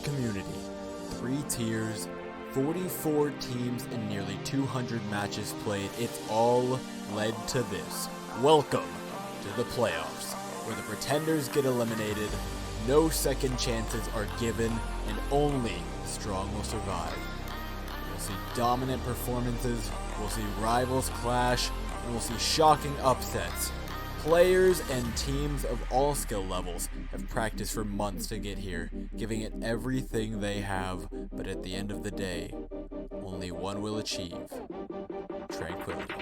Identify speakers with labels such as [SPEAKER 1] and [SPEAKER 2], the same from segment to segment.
[SPEAKER 1] community, 3 tiers, 44 teams, and nearly 200 matches played. It's all led to this. Welcome to the playoffs, where the pretenders get eliminated, no second chances are given, and only the strong will survive. We'll see dominant performances, we'll see rivals clash, and we'll see shocking upsets. Players and teams of all skill levels have practiced for months to get here, giving it everything they have, but at the end of the day, only one will achieve: tranquility.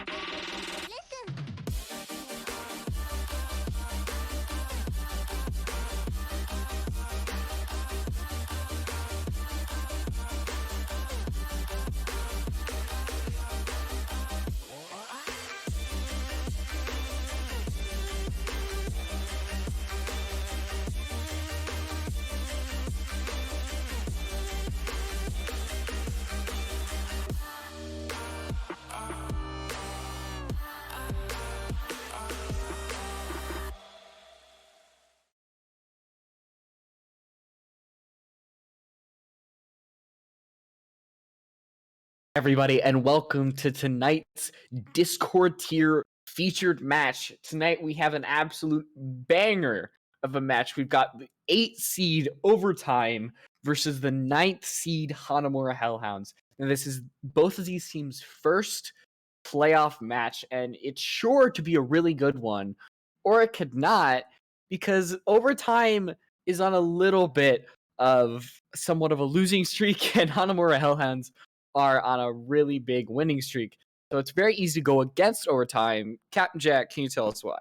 [SPEAKER 2] Everybody, and welcome to tonight's Discord tier featured match. Tonight we have an absolute banger of a match. We've got the 8 seed Overtime versus the 9th seed Hanamura Hellhounds. And this is both of these teams' first playoff match, and it's sure to be a really good one, or it could not, because Overtime is on a little bit of somewhat of a losing streak, and Hanamura Hellhounds are on a really big winning streak. So it's very easy to go against Overtime. Captain Jack, can you tell us why?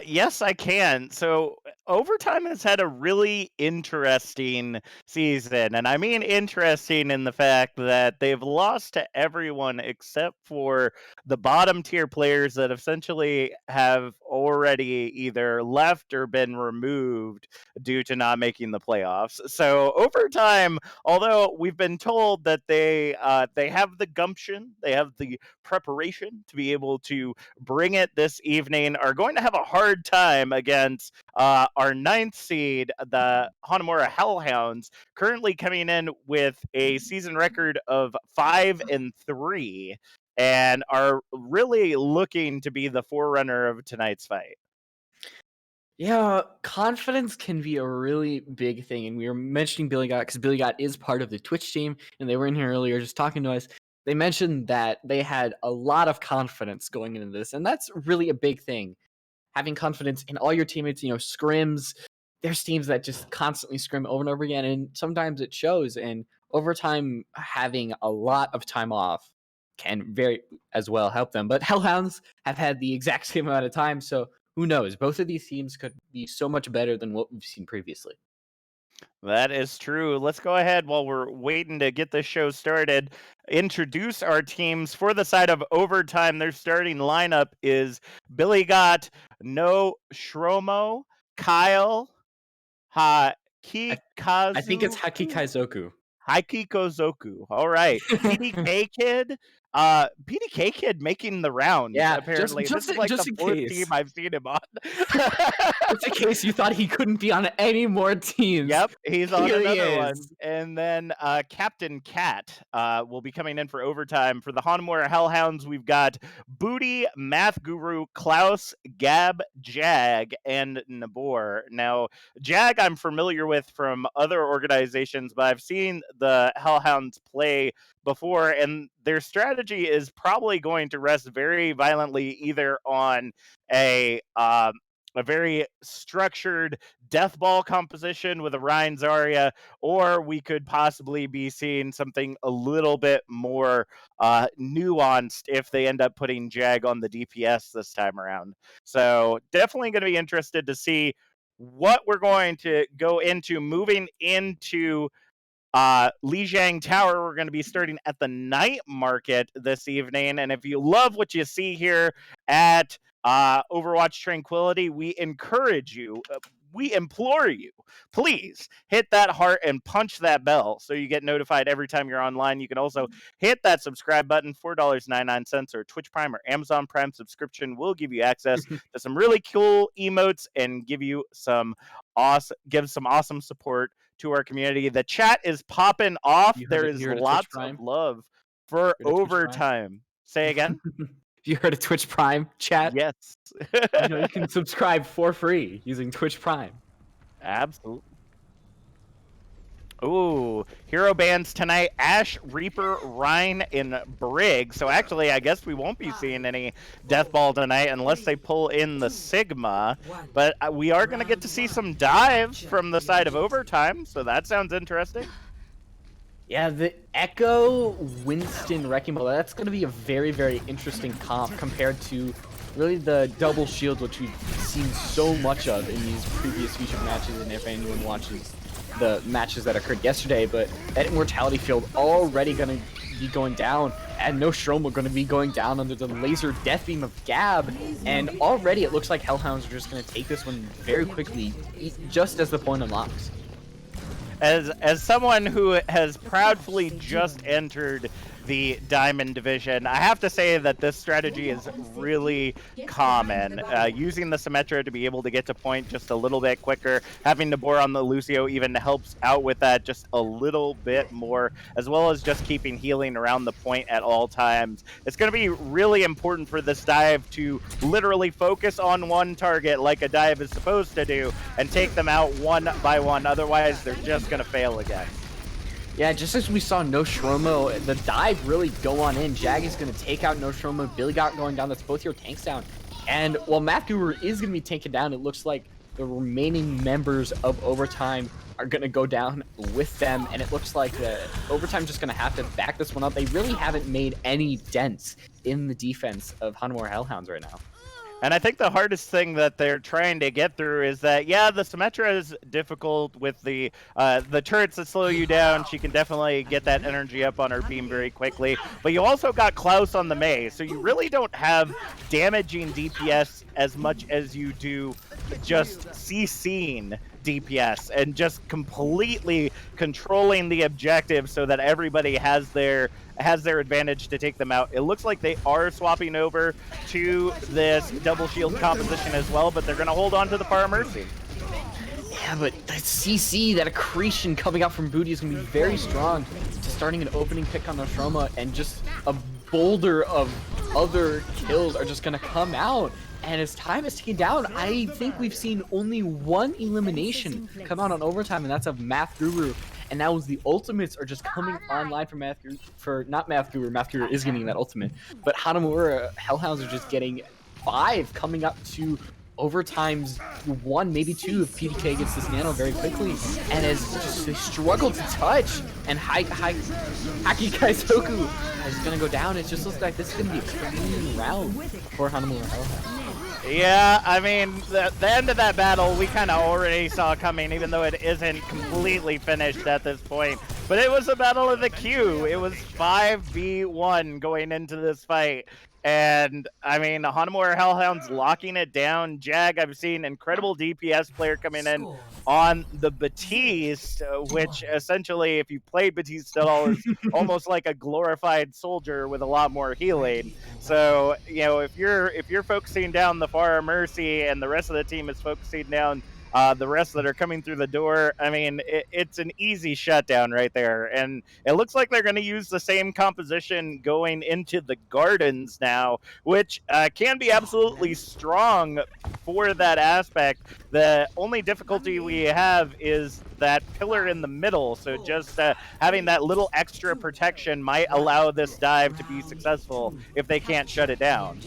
[SPEAKER 3] Yes, I can. So Overtime has had a really interesting season, and I mean interesting in the fact that they've lost to everyone except for the bottom tier players that essentially have already either left or been removed due to not making the playoffs. So Overtime, although we've been told that they have the gumption, they have the preparation to be able to bring it this evening, are going to have a hard time against our 9th seed, the Hanamura Hellhounds, currently coming in with a season record of 5-3, and are really looking to be the forerunner of tonight's fight.
[SPEAKER 2] Yeah, confidence can be a really big thing, and we were mentioning Billy Gott because Billy Gott is part of the Twitch team, and they were in here earlier just talking to us. They mentioned that they had a lot of confidence going into this, and that's really a big thing. Having confidence in all your teammates, scrims. There's teams that just constantly scrim over and over again, and sometimes it shows. And Overtime, having a lot of time off can very as well help them. But Hellhounds have had the exact same amount of time, so who knows? Both of these teams could be so much better than what we've seen previously.
[SPEAKER 3] That is true. Let's go ahead while we're waiting to get this show started. Introduce our teams for the side of Overtime. Their starting lineup is Billy Gott, No Shromo, Kyle, Hakikazu.
[SPEAKER 2] I think it's Haki Kaizoku.
[SPEAKER 3] Haikikozoku. All right. PDK Kid. PDK Kid making the rounds,
[SPEAKER 2] Yeah,
[SPEAKER 3] apparently.
[SPEAKER 2] just
[SPEAKER 3] This is like
[SPEAKER 2] in
[SPEAKER 3] the 4th
[SPEAKER 2] case.
[SPEAKER 3] team I've seen him on.
[SPEAKER 2] Just in case you thought he couldn't be on any more teams.
[SPEAKER 3] Yep, he's on
[SPEAKER 2] Here he
[SPEAKER 3] another one.
[SPEAKER 2] is.
[SPEAKER 3] And then Captain Cat will be coming in for Overtime. For the Hanamura Hellhounds, we've got Booty, Math Guru, Klaus, Gab, Jag, and Nabor. Now, Jag I'm familiar with from other organizations, but I've seen the Hellhounds play before, and their strategy is probably going to rest very violently either on a very structured death ball composition with a Ryan Zarya, or we could possibly be seeing something a little bit more nuanced if they end up putting Jag on the DPS this time around. So definitely going to be interested to see what we're going to go into moving into Lijiang Tower. We're going to be starting at the night market this evening. And if you love what you see here at Overwatch Tranquility, we encourage you, we implore you, please hit that heart and punch that bell so you get notified every time you're online. You can also hit that subscribe button. $4.99 or Twitch Prime or Amazon Prime subscription will give you access to some really cool emotes and give some awesome support to our community. The chat is popping off. There is
[SPEAKER 2] you heard of Twitch
[SPEAKER 3] lots
[SPEAKER 2] Prime?
[SPEAKER 3] of love for
[SPEAKER 2] Heard of Twitch Prime?
[SPEAKER 3] overtime. Say again?
[SPEAKER 2] You heard of Twitch Prime, chat?
[SPEAKER 3] Yes.
[SPEAKER 2] You can subscribe for free using Twitch Prime.
[SPEAKER 3] Absolutely. Ooh, hero bands tonight: Ash, Reaper, Rhine, and Brig. So actually, I guess we won't be seeing any Death Ball tonight unless they pull in the Sigma. But we are going to get to see some dive from the side of overtime, so that sounds interesting.
[SPEAKER 2] Yeah, the Echo Winston Wrecking Ball, that's going to be a very, very interesting comp compared to really the double shield, which we've seen so much of in these previous featured matches, and if anyone watches the matches that occurred yesterday. But that Immortality field already going to be going down, and Nostromo going to be going down under the laser death beam of Gab, and already it looks like Hellhounds are just going to take this one very quickly, just as the point unlocks.
[SPEAKER 3] As someone who has proudly just entered the Diamond Division, I have to say that this strategy is really common. Using the Symmetra to be able to get to point just a little bit quicker, having Nabor on the Lucio even helps out with that just a little bit more, as well as just keeping healing around the point at all times. It's going to be really important for this dive to literally focus on one target like a dive is supposed to do and take them out one by one, otherwise they're just going to fail again.
[SPEAKER 2] Yeah, just as we saw Nostromo, the dive really go on in. Jag is going to take out Nostromo. Billy got going down. That's both your tanks down. And while Matt Guru is going to be taken down, it looks like the remaining members of Overtime are going to go down with them. And it looks like Overtime just going to have to back this one up. They really haven't made any dents in the defense of Hanamura Hellhounds right now.
[SPEAKER 3] And I think the hardest thing that they're trying to get through is that, yeah, the Symmetra is difficult with the turrets that slow you down. She can definitely get that energy up on her beam very quickly. But you also got Klaus on the Mei, so you really don't have damaging DPS as much as you do just CCing DPS and just completely controlling the objective so that everybody has their advantage to take them out. It looks like they are swapping over to this double shield composition as well, but they're going to hold on to the Fire Mercy.
[SPEAKER 2] Yeah, but that CC, that accretion coming out from Booty is going to be very strong. Just starting an opening pick on Nostromo, and just a boulder of other kills are just going to come out. And as time is ticking down, I think we've seen only one elimination come out on Overtime, and that's of Math Guru. And now the ultimates are just coming online for Math Guru. Math Guru is getting that ultimate, but Hanamura Hellhounds are just getting 5 coming up to Overtime's 1, maybe 2 if PDK gets this nano very quickly. And as just they struggle to touch, and Haki Kaizoku is going to go down. It just looks like this is going to be a clean round for Hanamura Hellhounds.
[SPEAKER 3] Yeah, I mean, the end of that battle we kind of already saw coming, even though it isn't completely finished at this point. But it was a battle of the queue. It was 5v1 going into this fight. And, I mean, Hanamura Hellhounds locking it down. Jag, I've seen incredible DPS player coming in on the Batiste, which essentially, if you played Batiste at all, is almost like a glorified soldier with a lot more healing. So, you know, if you're focusing down the Far Mercy and the rest of the team is focusing down the rest that are coming through the door, I mean, it's an easy shutdown right there. And it looks like they're going to use the same composition going into the gardens now, which can be absolutely strong for that aspect. The only difficulty we have is that pillar in the middle, so just having that little extra protection might allow this dive to be successful if they can't shut it down.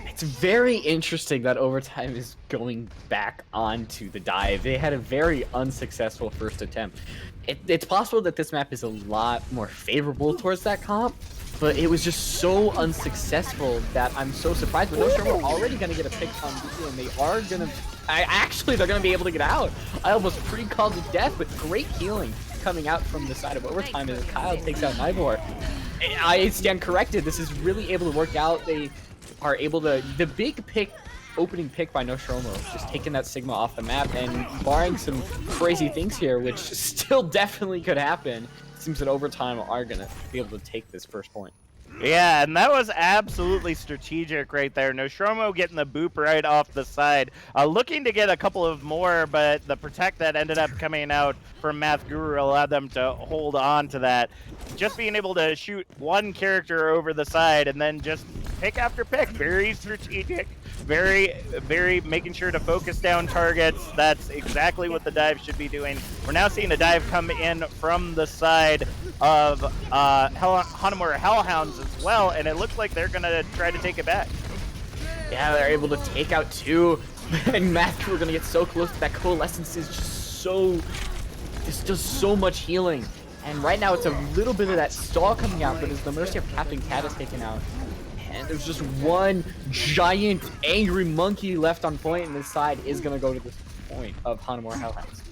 [SPEAKER 2] It's very interesting that Overtime is going back onto the dive. They had a very unsuccessful first attempt. It's possible that this map is a lot more favorable towards that comp, but it was just so unsuccessful that I'm so surprised. But Nostromo already going to get a pick on Booty, and they are going to... they're going to be able to get out. I almost pre-called it death, but great healing coming out from the side of Overtime as Kyle takes out Nivor. I stand corrected. This is really able to work out. They are able to... The big pick, opening pick by Nostromo, just taking that Sigma off the map, and barring some crazy things here, which still definitely could happen, it seems that Overtime are going to be able to take this first point.
[SPEAKER 3] Yeah, and that was absolutely strategic right there. Nostromo getting the boop right off the side. Looking to get a couple of more, but the protect that ended up coming out from Math Guru allowed them to hold on to that. Just being able to shoot one character over the side and then just pick after pick. Very strategic. Very making sure to focus down targets. That's exactly what the dive should be doing. We're now seeing a dive come in from the side of Hanamura Hellhounds as well, and it looks like they're going to try to take it back.
[SPEAKER 2] Yeah, they're able to take out 2, and Math Crew are going to get so close. That Coalescence is just so... It does so much healing. And right now it's a little bit of that stall coming out, but as the Mercy of Captain Cat is taken out, and there's just one giant angry monkey left on point, and this side is going to go to this point of Hanamura Hellhounds.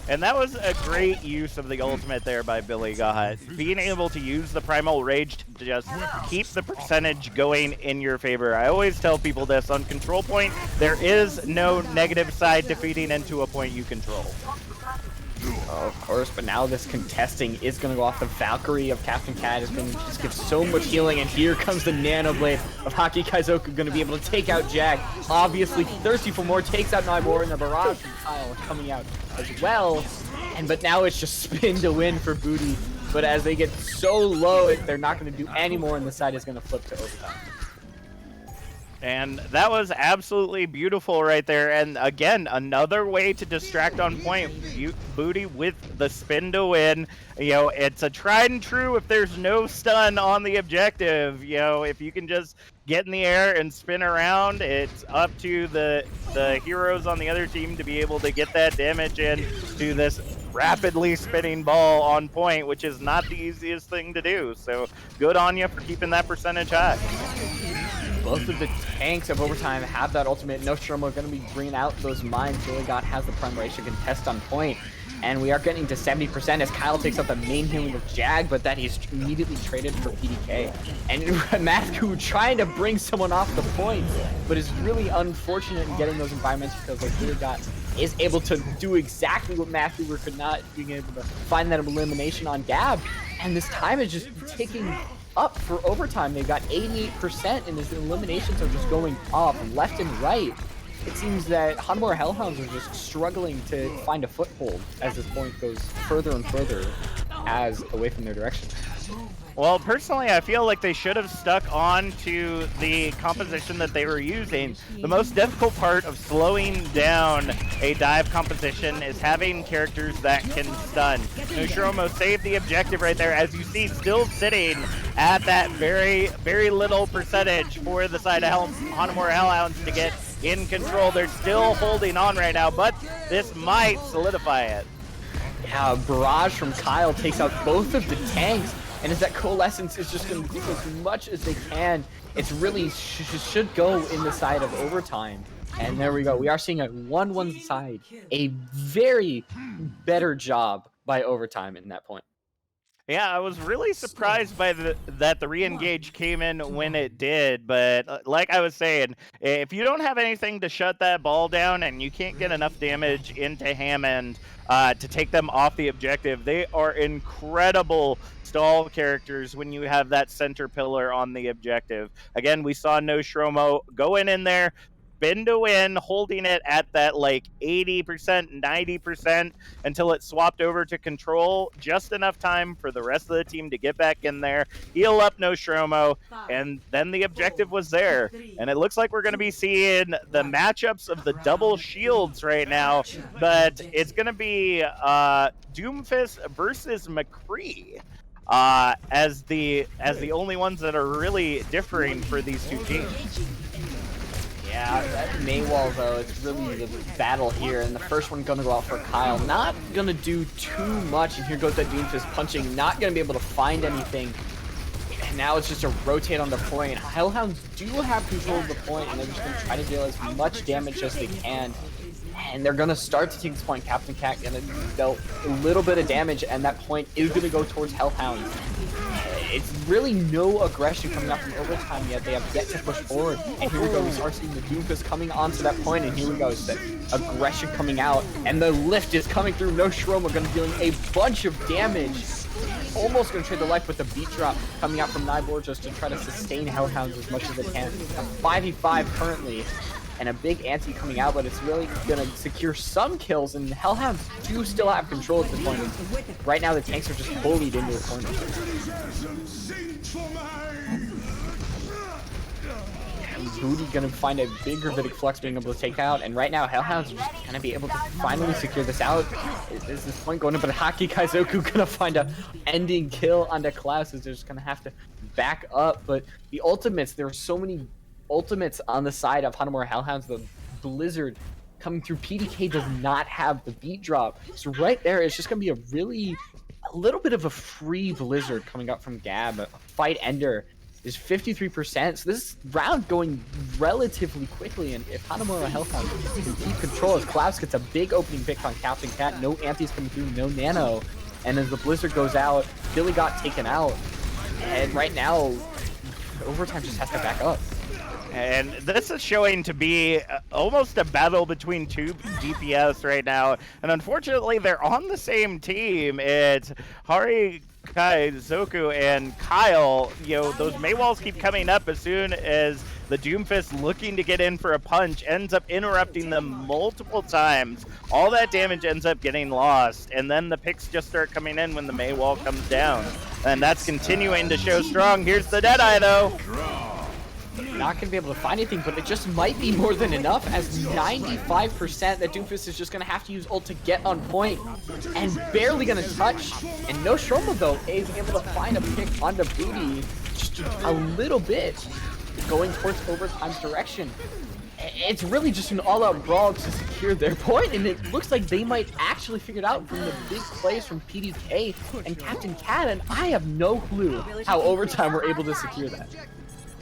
[SPEAKER 3] And that was a great use of the ultimate there by Billy Gahat. Being able to use the Primal Rage to just keep the percentage going in your favor. I always tell people this, on control point, there is no negative side to feeding into a point you control.
[SPEAKER 2] Oh, of course, but now this contesting is going to go off. The Valkyrie of Captain Cat is going to just give so much healing, and here comes the Nano Blade of Haki Kaizoku, going to be able to take out Jag. Obviously thirsty for more, takes out Naimura, and the Barrage from Kyle coming out as well. But now it's just spin to win for Booty. But as they get so low, they're not going to do any more, and the side is going to flip to overtime.
[SPEAKER 3] And that was absolutely beautiful right there. And again, another way to distract on point. Booty with the spin to win. You know, it's a tried and true if there's no stun on the objective. You know, if you can just get in the air and spin around, it's up to the heroes on the other team to be able to get that damage in to this rapidly spinning ball on point, which is not the easiest thing to do. So good on you for keeping that percentage high.
[SPEAKER 2] Both of the tanks of overtime have that ultimate. Nostromo going to be bringing out those mines. Billy God has the prime ratio contest on point. And we are getting to 70% as Kyle takes out the main healing of Jag, but that he's immediately traded for PDK. And Matthew trying to bring someone off the point, but is really unfortunate in getting those environments because like Billy God is able to do exactly what Matthew could not, being able to find that elimination on Gab. And this time is just ticking up for overtime. They've got 88%, and his eliminations are just going up left and right. It seems that Hanamura Hellhounds are just struggling to find a foothold as this point goes further and further as away from their direction.
[SPEAKER 3] Well, personally, I feel like they should have stuck on to the composition that they were using. The most difficult part of slowing down a dive composition is having characters that can stun. Nostromo saved the objective right there, as you see, still sitting at that very, very little percentage for the side of Hanamura Hellhounds to get in control. They're still holding on right now, but this might solidify it.
[SPEAKER 2] Yeah, Barrage from Kyle takes out both of the tanks. And as that Coalescence is just going to do as much as they can, it's really should go in the side of overtime. And there we go. We are seeing a 1-1 side. A very better job by overtime in that point.
[SPEAKER 3] Yeah, I was really surprised by that the re-engage came in when it did, but like I was saying, if you don't have anything to shut that ball down and you can't get enough damage into Hammond to take them off the objective, they are incredible stall characters when you have that center pillar on the objective. Again, we saw Nostromo going in there, spin to win, holding it at that like 80%, 90% until it swapped over to control. Just enough time for the rest of the team to get back in there, heal up Nostromo, and then the objective was there. And it looks like we're going to be seeing the matchups of the double shields right now, but it's going to be Doomfist versus McCree as the only ones that are really differing for these two teams.
[SPEAKER 2] Yeah, that Maywall, though, it's really the battle here, and the first one gonna go out for Kyle. Not gonna do too much, and here goes that Doomfist punching, not gonna be able to find anything. And now it's just a rotate on the point. Hellhounds do have control of the point, and they're just gonna try to deal as much damage as they can. And they're gonna start to take this point. Captain Cat gonna deal a little bit of damage, and that point is gonna go towards Hellhounds. It's really no aggression coming out from overtime yet. They have yet to push forward. And here we go. We start seeing the Doomfist coming onto that point, and here we go. It's that aggression coming out, and the lift is coming through. Nostromo gonna be dealing a bunch of damage. almost going to trade the life with the beat drop coming out from Nybor just to try to sustain Hellhounds as much as they can. A 5v5 currently, and a big anti coming out, but it's really going to secure some kills, and Hellhounds do still have control at this point. Right now, the tanks are just bullied into the corner. Booty gonna find a big gravitic flux being able to take out, and right now Hellhounds are just gonna be able to finally secure this out. Is this point going to, but Haki Kaizoku gonna find a ending kill onto Klaus, is they're just gonna have to back up. But the ultimates, there are so many ultimates on the side of Hanamura Hellhounds. The Blizzard coming through, PDK does not have the beat drop, so right there it's just gonna be a little bit of a free Blizzard coming up from Gab. A fight ender is 53%, so this round going relatively quickly, and if Hanamura Hellhounds can keep control, as Klaus gets a big opening pick on Captain Cat, no antis coming through, no nano, and as the Blizzard goes out, Billy got taken out, and right now, Overtime just has to back up.
[SPEAKER 3] And this is showing to be almost a battle between two DPS right now, and unfortunately they're on the same team. It's Hari Kaizoku and Kyle. You know, those Maywalls keep coming up as soon as the Doomfist, looking to get in for a punch, ends up interrupting them multiple times. All that damage ends up getting lost, and then the picks just start coming in when the Maywall comes down. And that's continuing to show strong. Here's the Deadeye though.
[SPEAKER 2] Not going to be able to find anything, but it just might be more than enough, as 95% that Doomfist is just going to have to use ult to get on point, and barely going to touch. And no Shroma, though, is able to find a pick onto Booty just a little bit, going towards Overtime's direction. It's really just an all-out brawl to secure their point, and it looks like they might actually figure it out from the big plays from PDK and Captain Cat, and I have no clue how Overtime were able to secure that.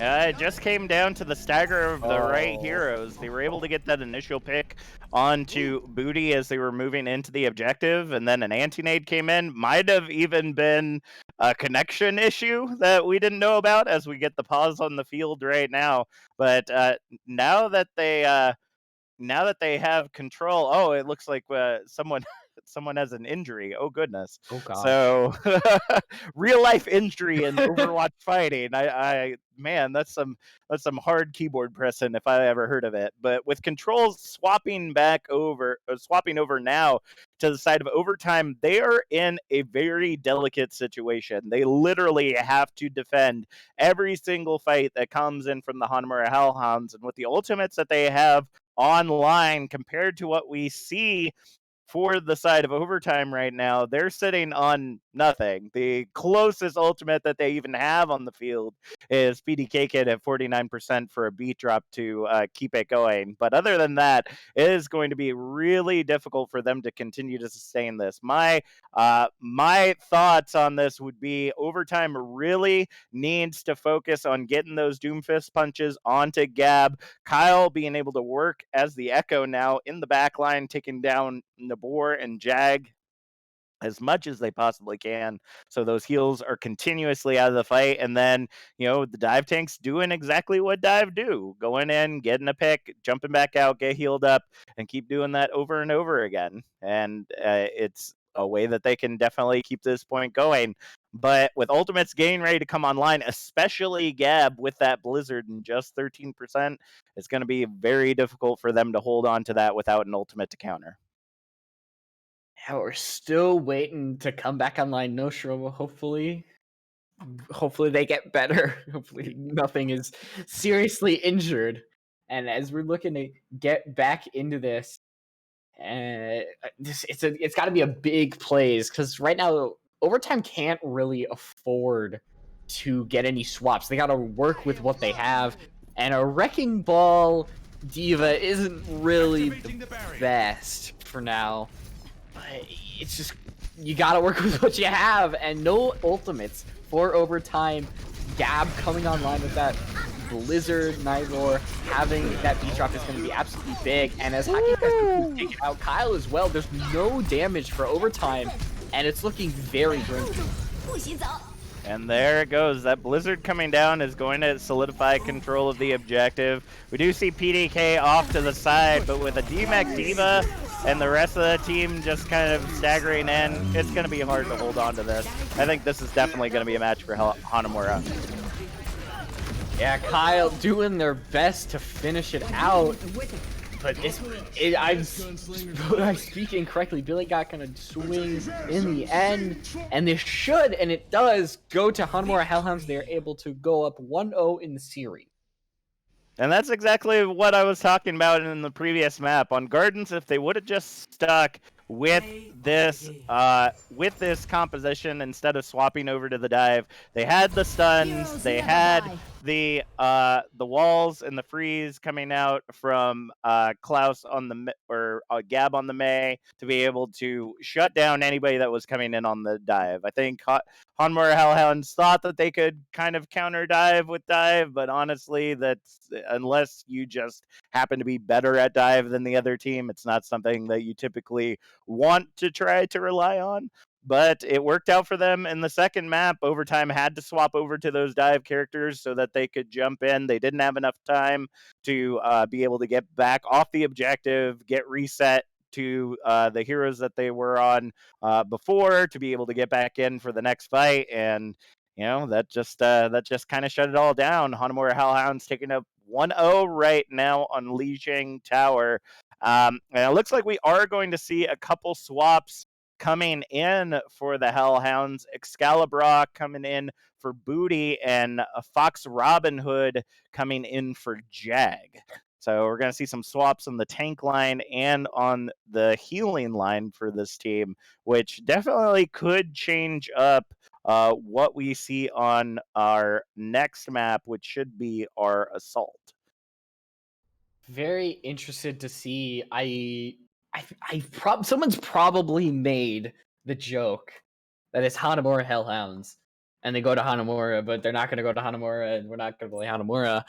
[SPEAKER 3] It just came down to the stagger of the right heroes. They were able to get that initial pick onto Booty as they were moving into the objective, and then an anti-nade came in. Might have even been a connection issue that we didn't know about as we get the pause on the field right now. But now that they have control, it looks like someone has an injury. Oh goodness.
[SPEAKER 2] Oh god.
[SPEAKER 3] So real life injury in Overwatch fighting. Man, that's some hard keyboard pressing if I ever heard of it. But with controls swapping over now to the side of Overtime, they are in a very delicate situation. They literally have to defend every single fight that comes in from the Hanamura Hellhounds, and with the ultimates that they have online compared to what we see for the side of Overtime right now, they're sitting on nothing. The closest ultimate that they even have on the field is PDK Kid at 49% for a beat drop to keep it going. But other than that, it is going to be really difficult for them to continue to sustain this. My thoughts on this would be Overtime really needs to focus on getting those Doomfist punches onto Gab. Kyle being able to work as the Echo now in the back line, taking down Nabor and Jag as much as they possibly can, so those heals are continuously out of the fight. And then, the dive tanks doing exactly what dive do, going in, getting a pick, jumping back out, get healed up, and keep doing that over and over again. And it's a way that they can definitely keep this point going. But with ultimates getting ready to come online, especially Gab with that Blizzard and just 13%, it's going to be very difficult for them to hold on to that without an ultimate to counter.
[SPEAKER 2] Yeah, we're still waiting to come back online. No Shroma, hopefully they get better. Hopefully nothing is seriously injured. And as we're looking to get back into this, it's got to be a big plays, because right now Overtime can't really afford to get any swaps. They got to work with what they have, and a Wrecking Ball Diva isn't really the best for now. But it's just, you gotta work with what you have, and no ultimates for Overtime. Gab coming online with that Blizzard, Nightmare, having that beat drop is going to be absolutely big. And as Haki Kaizoku taking out Kyle as well, there's no damage for Overtime, and it's looking very grim.
[SPEAKER 3] And there it goes. That Blizzard coming down is going to solidify control of the objective. We do see PDK off to the side, but with a DMAC Diva and the rest of the team just kind of staggering in, it's going to be hard to hold on to this. I think this is definitely going to be a match for Hanamura.
[SPEAKER 2] Yeah, Kyle doing their best to finish it out. But I'm speaking correctly. Billy got gonna swing in the end, and this should, and it does, go to Hanamura Hellhounds. They're able to go up 1-0 in the series.
[SPEAKER 3] And that's exactly what I was talking about in the previous map. On Gardens, if they would have just stuck with this composition instead of swapping over to the dive, they had the stuns, they had the walls and the freeze coming out from Klaus on the Gab on the May to be able to shut down anybody that was coming in on the dive. I think Hanamura Hellhounds thought that they could kind of counter dive with dive, but honestly, that's unless you just happen to be better at dive than the other team, it's not something that you typically want to try to rely on. But it worked out for them in the second map. Overtime had to swap over to those dive characters so that they could jump in. They didn't have enough time to be able to get back off the objective, get reset to the heroes that they were on before to be able to get back in for the next fight. And that just kind of shut it all down. Hanamura Hellhounds taking up 1-0 right now on Lijiang Tower. And it looks like we are going to see a couple swaps coming in for the Hellhounds. Excalibur coming in for Booty, and Fox Robin Hood coming in for Jag. So we're going to see some swaps on the tank line and on the healing line for this team, which definitely could change up what we see on our next map, which should be our Assault.
[SPEAKER 2] Very interested to see. Someone's probably made the joke that it's Hanamura Hellhounds, and they go to Hanamura, but they're not going to go to Hanamura, and we're not going to play Hanamura.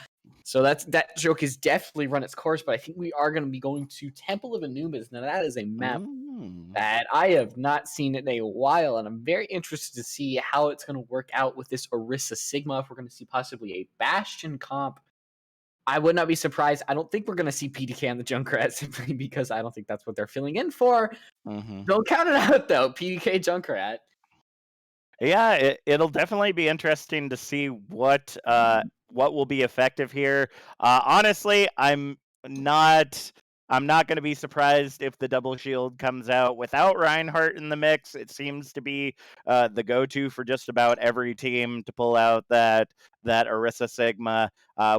[SPEAKER 2] So that joke has definitely run its course. But I think we are going to be going to Temple of Anubis. Now that is a map that I have not seen in a while, and I'm very interested to see how it's going to work out with this Orisa Sigma. If we're going to see possibly a Bastion comp, I would not be surprised. I don't think we're going to see PDK on the Junkrat simply because I don't think that's what they're filling in for. Don't count it out, though. PDK Junkrat.
[SPEAKER 3] Yeah, it'll definitely be interesting to see what will be effective here. Honestly, I'm not going to be surprised if the double shield comes out without Reinhardt in the mix. It seems to be the go-to for just about every team to pull out that Orisa Sigma.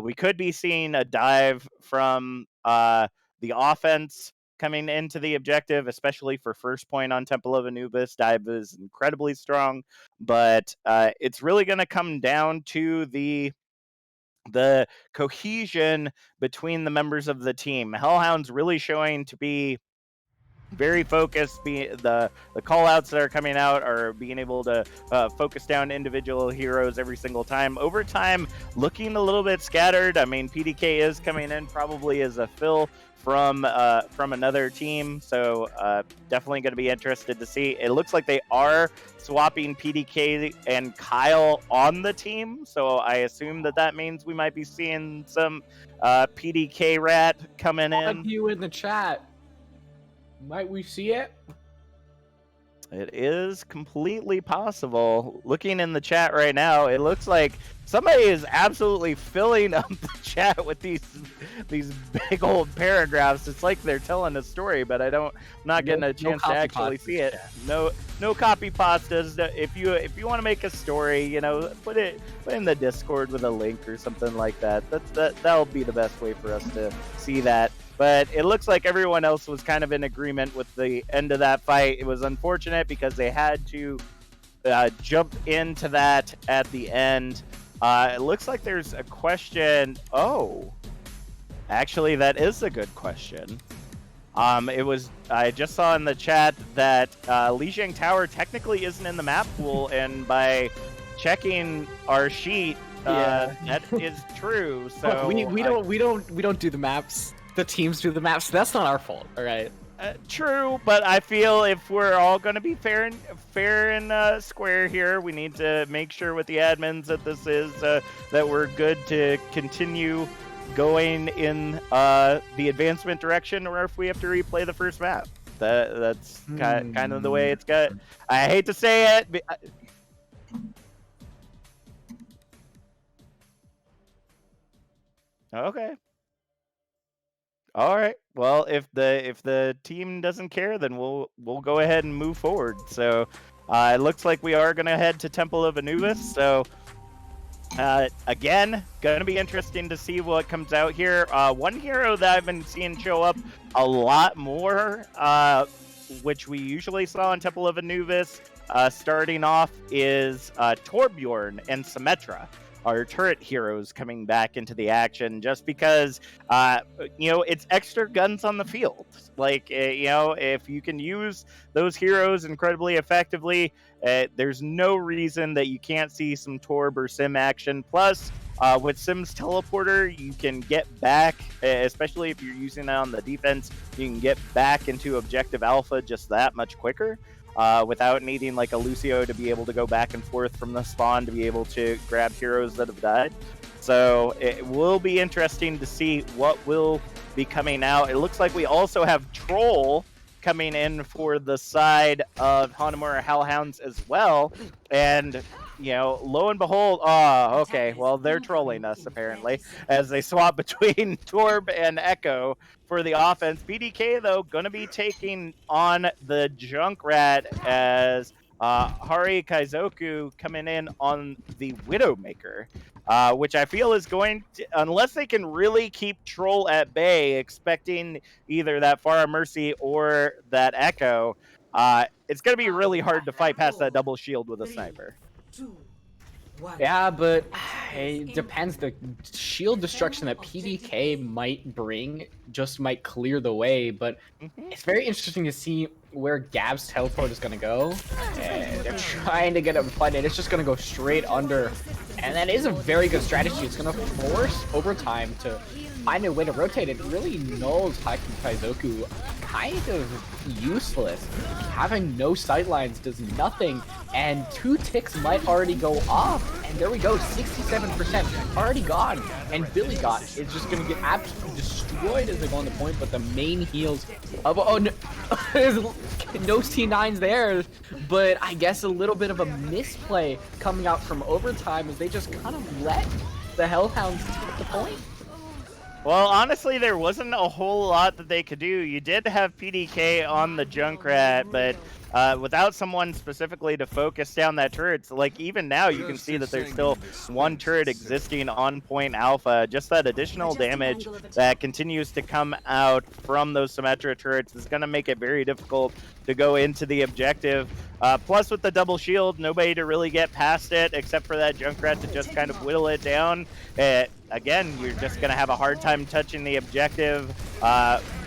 [SPEAKER 3] We could be seeing a dive from the offense coming into the objective, especially for first point on Temple of Anubis. Dive is incredibly strong, but it's really going to come down to the cohesion between the members of the team. Hellhounds really showing to be very focused. The call outs that are coming out are being able to focus down individual heroes every single time. Overtime looking a little bit scattered. I mean, PDK is coming in probably as a fill from another team, so definitely going to be interested to see. It looks like they are swapping PDK and Kyle on the team, so I assume that means we might be seeing some PDK rat coming in.
[SPEAKER 2] You in the chat. Might we see it?
[SPEAKER 3] It is completely possible. Looking in the chat right now, it looks like somebody is absolutely filling up the chat with these big old paragraphs. It's like they're telling a story, but I'm not getting a chance to actually see it. No copy pastas. If you want to make a story, put it in the Discord with a link or something like that. That'll be the best way for us to see that. But it looks like everyone else was kind of in agreement with the end of that fight. It was unfortunate because they had to jump into that at the end. It looks like there's a question. Oh, actually, that is a good question. I just saw in the chat that Lijiang Tower technically isn't in the map pool, and by checking our sheet, that is true. So
[SPEAKER 2] we don't do the maps. The teams do the maps. So that's not our fault. All right.
[SPEAKER 3] True, but I feel if we're all going to be fair and square here, we need to make sure with the admins that this is that we're good to continue going in the advancement direction, or if we have to replay the first map. That's kind of the way it's got. I hate to say it. Okay. All right. Well, if the team doesn't care, then we'll go ahead and move forward. So it looks like we are gonna head to Temple of Anubis. So again, gonna be interesting to see what comes out here. One hero that I've been seeing show up a lot more, which we usually saw in Temple of Anubis, starting off is Torbjorn and Symmetra. Our turret heroes coming back into the action just because, it's extra guns on the field. Like, if you can use those heroes incredibly effectively, there's no reason that you can't see some Torb or Sim action. Plus, with Sim's teleporter, you can get back, especially if you're using it on the defense, you can get back into objective alpha just that much quicker. Without needing like a Lucio to be able to go back and forth from the spawn to be able to grab heroes that have died. So it will be interesting to see what will be coming out. It looks like we also have Troll coming in for the side of Hanamura Hellhounds as well. And, lo and behold, okay, well, they're trolling us apparently as they swap between Torb and Echo for the offense. BDK, though, going to be taking on the Junkrat as Hari Kaizoku coming in on the Widowmaker, which I feel is going to, unless they can really keep Troll at bay, expecting either that Farah Mercy or that Echo, it's going to be really hard to fight past that double shield with a sniper.
[SPEAKER 2] Yeah, but it depends. The shield destruction that PDK might bring just might clear the way, but it's very interesting to see where Gab's teleport is going to go. And they're trying to get him fight, and it's just going to go straight under. And that is a very good strategy. It's going to force overtime to find a way to rotate. It really nulls Kaizoku kind of useless. Having no sightlines does nothing, and 2 ticks might already go off. And there we go, 67% already gone. And Billy Got is just going to get absolutely destroyed as they go on the point, but the main heals of, oh no, there's no C9s there, but I guess a little bit of a misplay coming out from overtime as they just kind of let the Hellhounds take the point.
[SPEAKER 3] Well, honestly, there wasn't a whole lot that they could do. You did have PDK on the Junkrat, but without someone specifically to focus down that turret, so like even now you can see that there's still one turret existing on point alpha. Just that additional damage that continues to come out from those Symmetra turrets is going to make it very difficult to go into the objective. Plus with the double shield, nobody to really get past it except for that Junkrat to just kind of whittle it down. Again, you're just going to have a hard time touching the objective.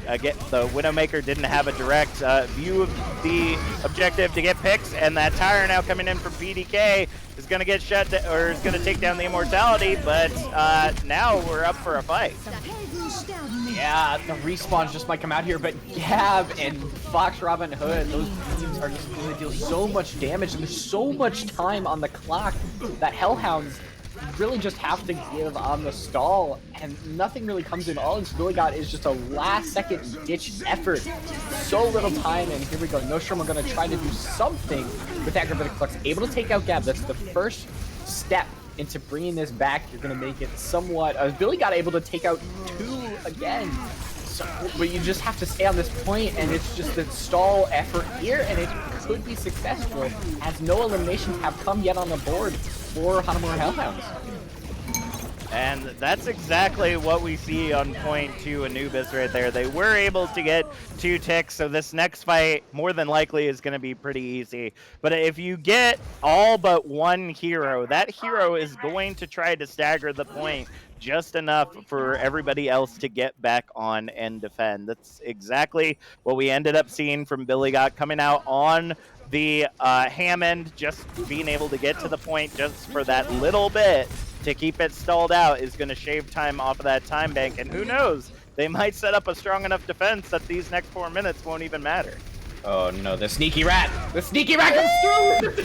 [SPEAKER 3] Again, the Widowmaker didn't have a direct view of the objective to get picks, and that tire now coming in from PDK is going to get shut or is going to take down the immortality, but now we're up for a fight.
[SPEAKER 2] Yeah, the respawns just might come out here, but Gab and Fox Robin Hood, those teams are just going to deal so much damage, and there's so much time on the clock that Hellhounds really just have to give on the stall, and nothing really comes in. All it's really got is just a last-second ditch effort. So little time, and here we go. Nostrum are going to try to do something with Acrobatic Flux. Able to take out Gab. That's the first step into bringing this back. You're going to make it somewhat... Billy got able to take out 2 again. So, but you just have to stay on this point, and it's just a stall effort here, and it could be successful, as no eliminations have come yet on the board for Hanamura Hellhounds.
[SPEAKER 3] And that's exactly what we see on point to Anubis right there. They were able to get 2 ticks, so this next fight more than likely is going to be pretty easy. But if you get all but 1 hero, that hero is going to try to stagger the point just enough for everybody else to get back on and defend. That's exactly what we ended up seeing from Billy Got coming out on the Hammond, just being able to get to the point just for that little bit to keep it stalled out is going to shave time off of that time bank. And who knows, they might set up a strong enough defense that these next 4 minutes won't even matter.
[SPEAKER 2] Oh no, the sneaky rat! The sneaky rat comes through!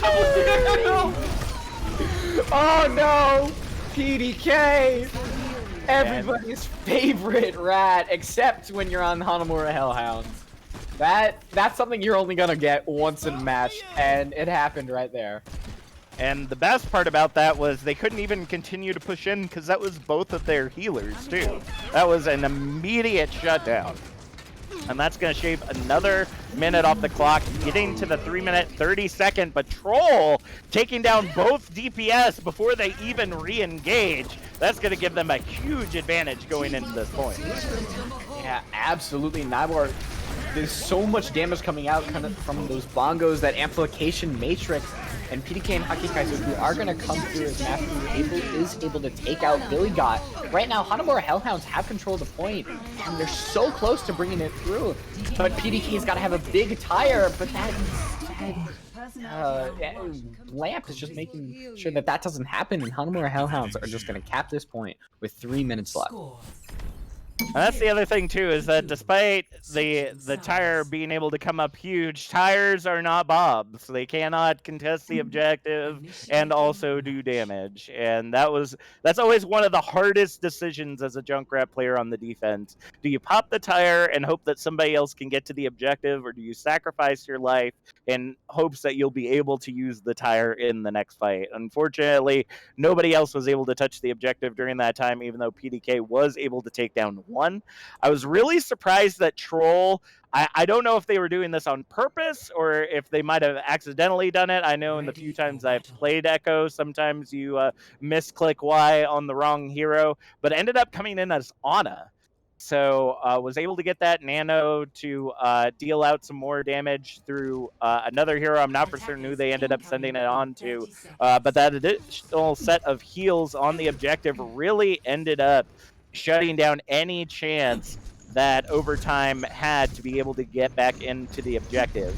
[SPEAKER 2] Oh no! PDK! Everybody's favorite rat, except when you're on Hanamura Hellhounds. That's something you're only gonna get once in a match, and it happened right there.
[SPEAKER 3] And the best part about that was they couldn't even continue to push in because that was both of their healers too. That was an immediate shutdown. And that's going to shave another minute off the clock, getting to the 3-minute 30-second. But Troll taking down both DPS before they even re-engage. That's going to give them a huge advantage going into this point.
[SPEAKER 2] Yeah, absolutely. Nybor, there's so much damage coming out kind of from those bongos, that amplification matrix. And PDK and Haki Kaiser, who are going to come through as Matthew is able to take out Billy Got. Right now, Hanamura Hellhounds have control of the point, and they're so close to bringing it through. But PDK's got to have a big tire, but that Lamp is just making sure that that doesn't happen, and Hanamura Hellhounds are just going to cap this point with 3 minutes left.
[SPEAKER 3] And that's the other thing too, is that despite the tire being able to come up huge, tires are not bobs. They cannot contest the objective and also do damage. And that's always one of the hardest decisions as a Junkrat player on the defense. Do you pop the tire and hope that somebody else can get to the objective, or do you sacrifice your life in hopes that you'll be able to use the tire in the next fight? Unfortunately, nobody else was able to touch the objective during that time, even though PDK was able to take down one. I was really surprised that Troll, I don't know if they were doing this on purpose or if they might have accidentally done it. I know in the few times I've played Echo, sometimes you misclick Y on the wrong hero, but ended up coming in as Ana. So was able to get that nano to deal out some more damage through another hero. I'm not for certain who they ended up sending it on to, but that additional set of heals on the objective really ended up shutting down any chance that Overtime had to be able to get back into the objective.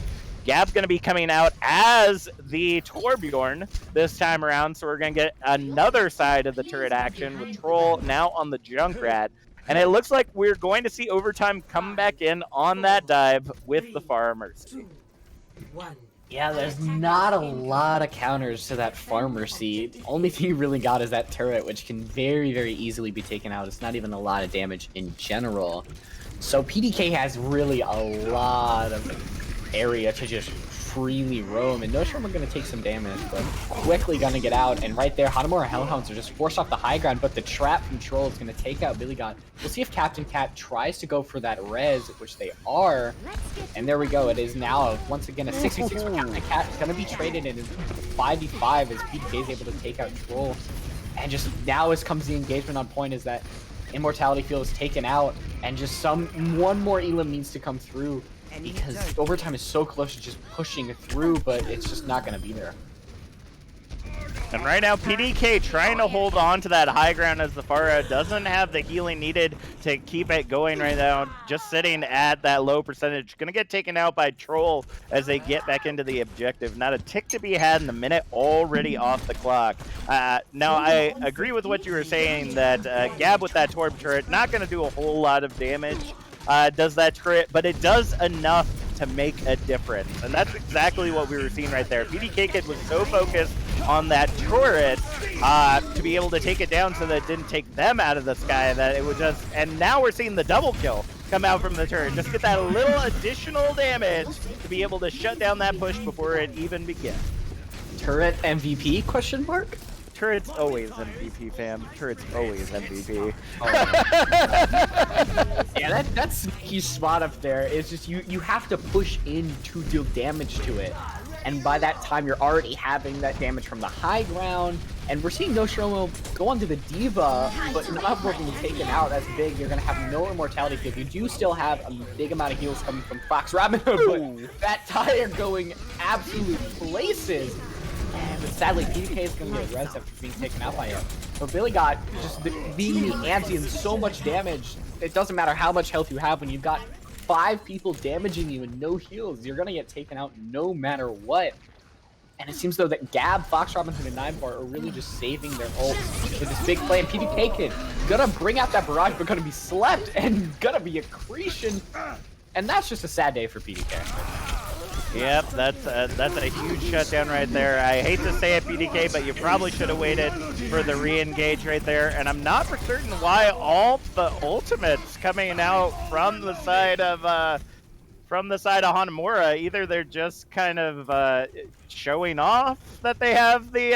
[SPEAKER 3] Gab's going to be coming out as the Torbjorn this time around, so we're going to get another side of the turret action with Troll now on the Junkrat. And it looks like we're going to see Overtime come back in on that dive with the Far Mercy.
[SPEAKER 2] Yeah, there's not a lot of counters to that Pharmacy. The only thing you really got is that turret, which can very, very easily be taken out. It's not even a lot of damage in general. So PDK has really a lot of area to just freely roam, and No Sherm are going to take some damage, but quickly going to get out. And right there, Hanamura Hellhounds are just forced off the high ground, but the trap from Troll is going to take out Billy God. We'll see if Captain Cat tries to go for that res, which they are. And there we go. It is now, once again, a 66 for Captain Cat. It's going to be traded in 5v5 as PDK is able to take out Troll. And just now as comes the engagement on point is that Immortality Field is taken out, and just one more Elam needs to come through, because Overtime is so close to just pushing through, but it's just not going to be there.
[SPEAKER 3] And right now, PDK trying to hold on to that high ground as the Pharah doesn't have the healing needed to keep it going right now. Just sitting at that low percentage. Going to get taken out by Troll as they get back into the objective. Not a tick to be had in the minute already off the clock. Now, I agree with what you were saying that Gab with that Torb turret, not going to do a whole lot of damage. Does that turret, but it does enough to make a difference. And that's exactly what we were seeing right there. PDK Kid was so focused on that turret to be able to take it down so that it didn't take them out of the sky, that it would just, and now we're seeing the double kill come out from the turret. Just get that little additional damage to be able to shut down that push before it even begins.
[SPEAKER 2] Turret MVP, question mark?
[SPEAKER 3] Turret's always MVP, fam. Turret's always MVP.
[SPEAKER 2] Yeah, that's sneaky spot up there. It's just you have to push in to deal damage to it. And by that time, you're already having that damage from the high ground. And we're seeing No Shromo go onto the Diva, but not being taken out as big. You're going to have no Immortality Field. You do still have a big amount of heals coming from Fox Rabbit, but that tire going absolute places. But sadly, PDK is going to get res after being taken out by him. So Billy got just being the anti and so much damage. It doesn't matter how much health you have when you've got 5 people damaging you and no heals. You're going to get taken out no matter what. And it seems though that Gab, Fox Robinson, and Ninebar are really just saving their ults with this big play. And PDK Kid gonna bring out that barrage, but gonna be slept and gonna be accretion. And that's just a sad day for PDK.
[SPEAKER 3] Yep, that's a huge shutdown right there. I hate to say it, PDK, but you probably should have waited for the re-engage right there. And I'm not for certain why all the ultimates coming out from the side of from the side of Hanamura. Either they're just kind of showing off that they have the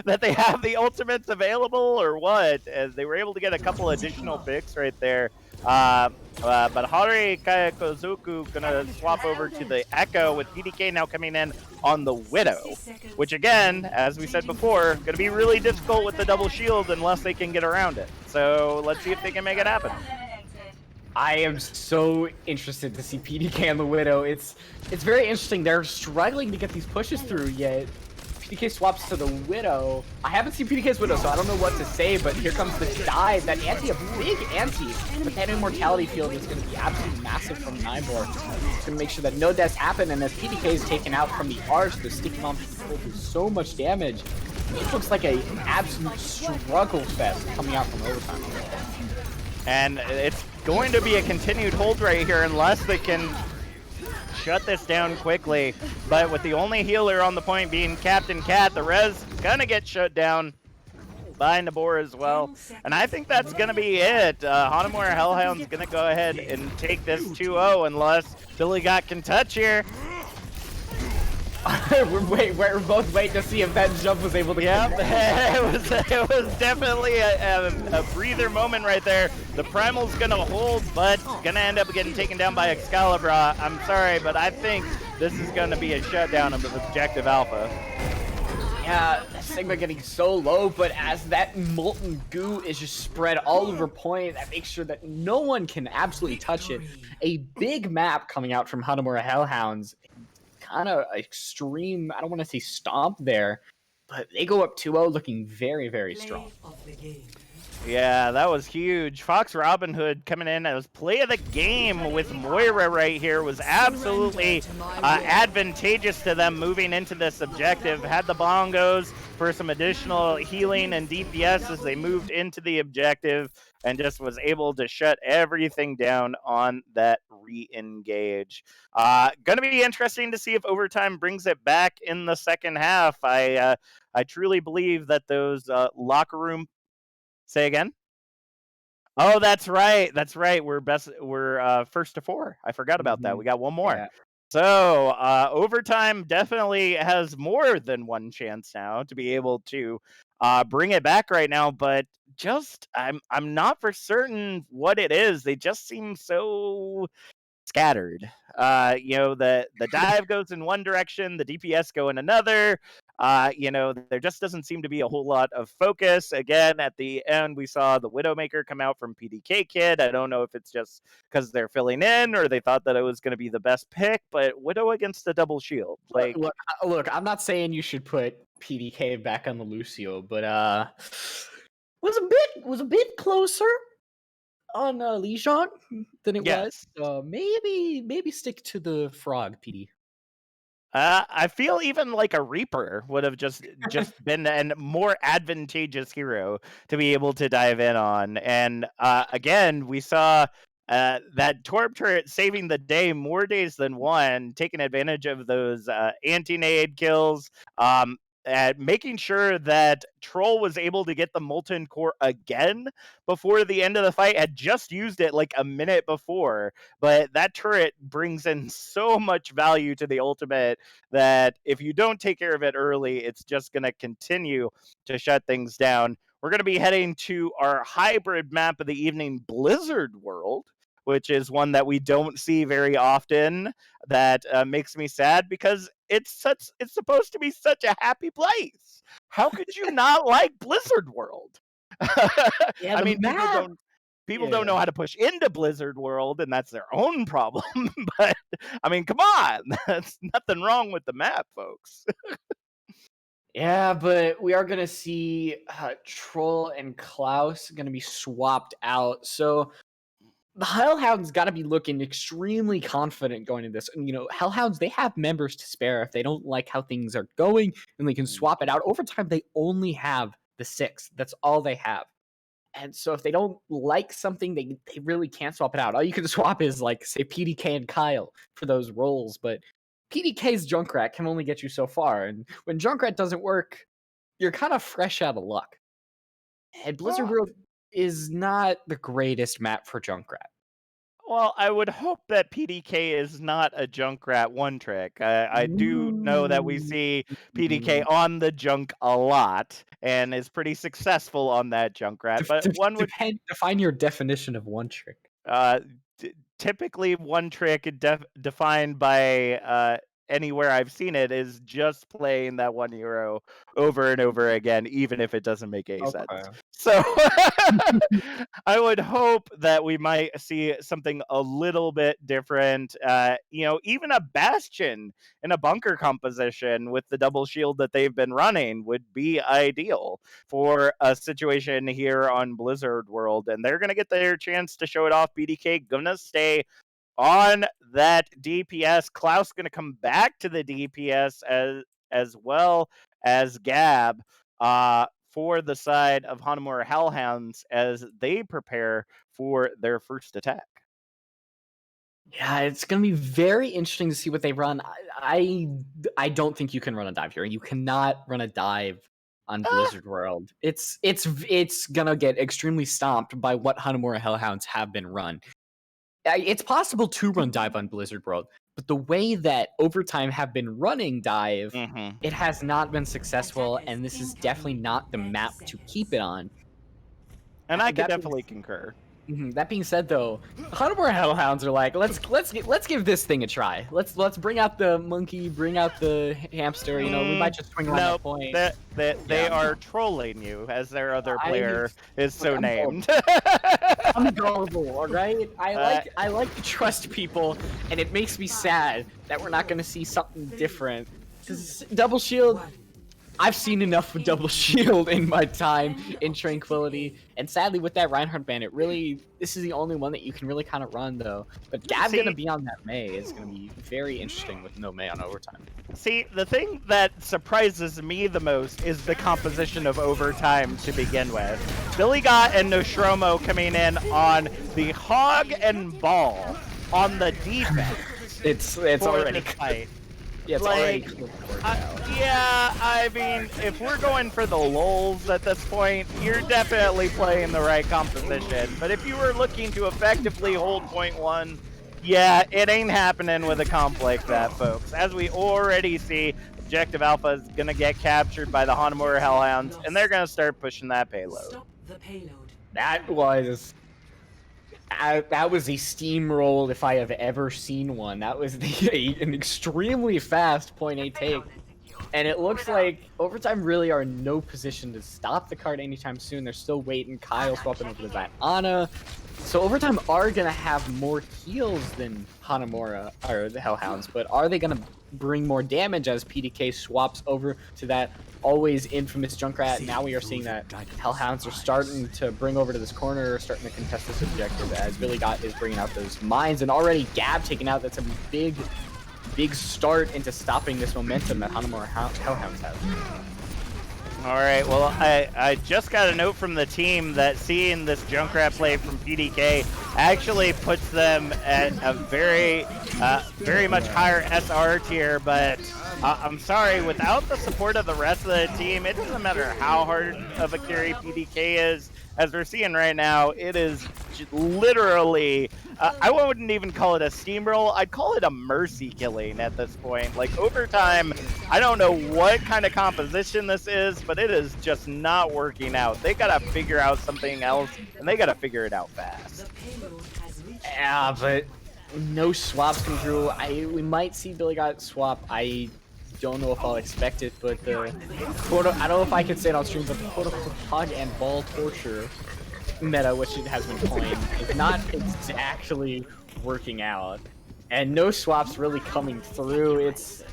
[SPEAKER 3] that they have the ultimates available, or what. As they were able to get a couple additional picks right there. But Hari Kayakozuku gonna swap over to the Echo with PDK now coming in on the Widow, which again, as we said before, gonna be really difficult with the double shield unless they can get around it. So let's see if they can make it happen.
[SPEAKER 2] I am so interested to see PDK and the Widow. It's very interesting. They're struggling to get these pushes through, yet PDK swaps to the Widow. I haven't seen PDK's Widow, so I don't know what to say, but here comes the dive. That anti, a big anti, but that immortality field is going to be absolutely massive from Nibor. It's going to make sure that no deaths happen, and as PDK is taken out from the arch, the sticky bomb will do so much damage. It looks like an absolute struggle fest coming out from overtime.
[SPEAKER 3] And it's going to be a continued hold right here unless they can shut this down quickly. But with the only healer on the point being Captain Cat, the res gonna get shut down by Nabor as well. And I think that's gonna be it. Hanamura Hellhounds gonna go ahead and take this 2-0 unless Billy Got can touch here.
[SPEAKER 2] we're both waiting to see if that jump was able to
[SPEAKER 3] Yep, it was definitely a breather moment right there. The Primal's gonna hold, but gonna end up getting taken down by Excalibur. I'm sorry, but I think this is gonna be a shutdown of Objective Alpha.
[SPEAKER 2] Yeah, Sigma getting so low, but as that molten goo is just spread all over point, that makes sure that no one can absolutely touch it. A big map coming out from Hanamura Hellhounds. Kind of extreme, I don't want to say stomp there, but they go up 2-0 looking very, very strong.
[SPEAKER 3] Yeah, that was huge. Fox Robin Hood coming in as play of the game with Moira right here was absolutely advantageous to them moving into this objective. Had the bongos for some additional healing and DPS as they moved into the objective and just was able to shut everything down on that re-engage. Gonna be interesting to see if overtime brings it back in the second half. I truly believe that those locker room. Say again? Oh, that's right. That's right. We're first to 4. I forgot about that. We got one more.
[SPEAKER 2] Yeah.
[SPEAKER 3] So overtime definitely has more than one chance now to be able to bring it back right now. But just I'm not for certain what it is. They just seem so scattered. The dive goes in one direction, the DPS go in another. There just doesn't seem to be a whole lot of focus. Again, at the end, we saw the Widowmaker come out from PDK Kid. I don't know if it's just because they're filling in or they thought that it was going to be the best pick, but Widow against the double shield.
[SPEAKER 2] Look, I'm not saying you should put PDK back on the Lucio, but was a bit closer on Lijon than it
[SPEAKER 3] Yes.
[SPEAKER 2] was. Maybe stick to the frog, PD.
[SPEAKER 3] I feel even like a Reaper would have just been a more advantageous hero to be able to dive in on. And again, we saw that Torp turret saving the day more days than one, taking advantage of those anti-nade kills, making sure that Troll was able to get the Molten Core again before the end of the fight. Had just used it like a minute before, but that turret brings in so much value to the ultimate that if you don't take care of it early, it's just going to continue to shut things down. We're going to be heading to our hybrid map of the evening, Blizzard World, which is one that we don't see very often. That makes me sad because it's supposed to be such a happy place. How could you not like Blizzard World?
[SPEAKER 2] Yeah,
[SPEAKER 3] I mean, people don't know how to push into Blizzard World, and that's their own problem. But I mean, come on, that's nothing wrong with the map, folks.
[SPEAKER 2] Yeah, but we are going to see Troll and Klaus going to be swapped out. So the Hellhounds got to be looking extremely confident going into this. And, Hellhounds, they have members to spare if they don't like how things are going, and they can swap it out. Over time, they only have the 6. That's all they have. And so if they don't like something, they really can't swap it out. All you can swap is, like, say, PDK and Kyle for those roles. But PDK's Junkrat can only get you so far. And when Junkrat doesn't work, you're kind of fresh out of luck. And Blizzard World is not the greatest map for Junkrat.
[SPEAKER 3] Well, I would hope that PDK is not a Junkrat one trick. I do know that we see PDK
[SPEAKER 2] Mm.
[SPEAKER 3] on the junk a lot and is pretty successful on that Junkrat, but one would
[SPEAKER 2] Define your definition of one trick.
[SPEAKER 3] uh, typically one trick defined by anywhere I've seen it is just playing that one hero over and over again, even if it doesn't make any sense.
[SPEAKER 2] Okay.
[SPEAKER 3] So I would hope that we might see something a little bit different. Even a Bastion in a bunker composition with the double shield that they've been running would be ideal for a situation here on Blizzard World, and they're going to get their chance to show it off. BDK gonna stay on that DPS. Klaus gonna come back to the DPS as well as Gab for the side of Hanamura Hellhounds as they prepare for their first attack.
[SPEAKER 2] Yeah, it's gonna be very interesting to see what they run. I don't think you can run a dive here. You cannot run a dive on Blizzard World. It's gonna get extremely stomped by what Hanamura Hellhounds have been run. It's possible to run dive on Blizzard World, but the way that Overtime have been running dive, it has not been successful, and this is definitely not the map to keep it on.
[SPEAKER 3] And I could definitely concur.
[SPEAKER 2] That being said, though, Hanamura Hellhounds are like, let's give this thing a try. Let's bring out the monkey, bring out the hamster. You know, we might just swing around the point.
[SPEAKER 3] They are trolling you, as their other player is so named.
[SPEAKER 2] I'm gullible, all right. I like to trust people, and it makes me sad that we're not going to see something different. Because Double Shield, I've seen enough of Double Shield in my time in Tranquility, and sadly with that Reinhardt ban, this is the only one that you can really kind of run, though. But Gab's gonna be on that Mei. It's gonna be very interesting with no Mei on Overtime.
[SPEAKER 3] See, the thing that surprises me the most is the composition of Overtime to begin with. Billy Gott and Nostromo coming in on the Hog and Ball on the defense.
[SPEAKER 2] It's already
[SPEAKER 3] tight.
[SPEAKER 2] Yeah, it's
[SPEAKER 3] like,
[SPEAKER 2] already
[SPEAKER 3] I mean, if we're going for the lulz at this point, you're definitely playing the right composition. But if you were looking to effectively hold point one, yeah, it ain't happening with a comp like that, folks. As we already see, Objective Alpha is going to get captured by the Hanamura Hellhounds, and they're going to start pushing that payload.
[SPEAKER 4] Stop the payload.
[SPEAKER 2] That was a steamroll if I have ever seen one. That was an extremely fast point 8 take. And it looks like Overtime really are in no position to stop the card anytime soon. They're still waiting. Kyle swapping over to that Ana. So Overtime are going to have more heals than Hanamura, or the Hellhounds, but are they going to bring more damage as PDK swaps over to that always infamous Junkrat? Now we are seeing that Hellhounds are starting to bring over to this corner, starting to contest this objective as Billy Gott is bringing out those mines, and already Gab taken out. That's a big start into stopping this momentum that Hanamura Hellhounds have.
[SPEAKER 3] All right, well, I just got a note from the team that seeing this Junkrat play from PDK actually puts them at a very much higher SR tier, but I'm sorry, without the support of the rest of the team, it doesn't matter how hard of a carry PDK is. As we're seeing right now, it is literally, I wouldn't even call it a steamroll, I'd call it a mercy killing at this point. Like, Overtime, I don't know what kind of composition this is, but it is just not working out. They gotta figure out something else, and they gotta figure it out fast.
[SPEAKER 2] Yeah, but no swaps come through. We might see Billy Gott swap. I don't know if I'll expect it, but the I don't know if I can say it on stream, but the quote-unquote hog and ball torture meta, which it has been coined, is not exactly working out, and no swaps really coming through. It's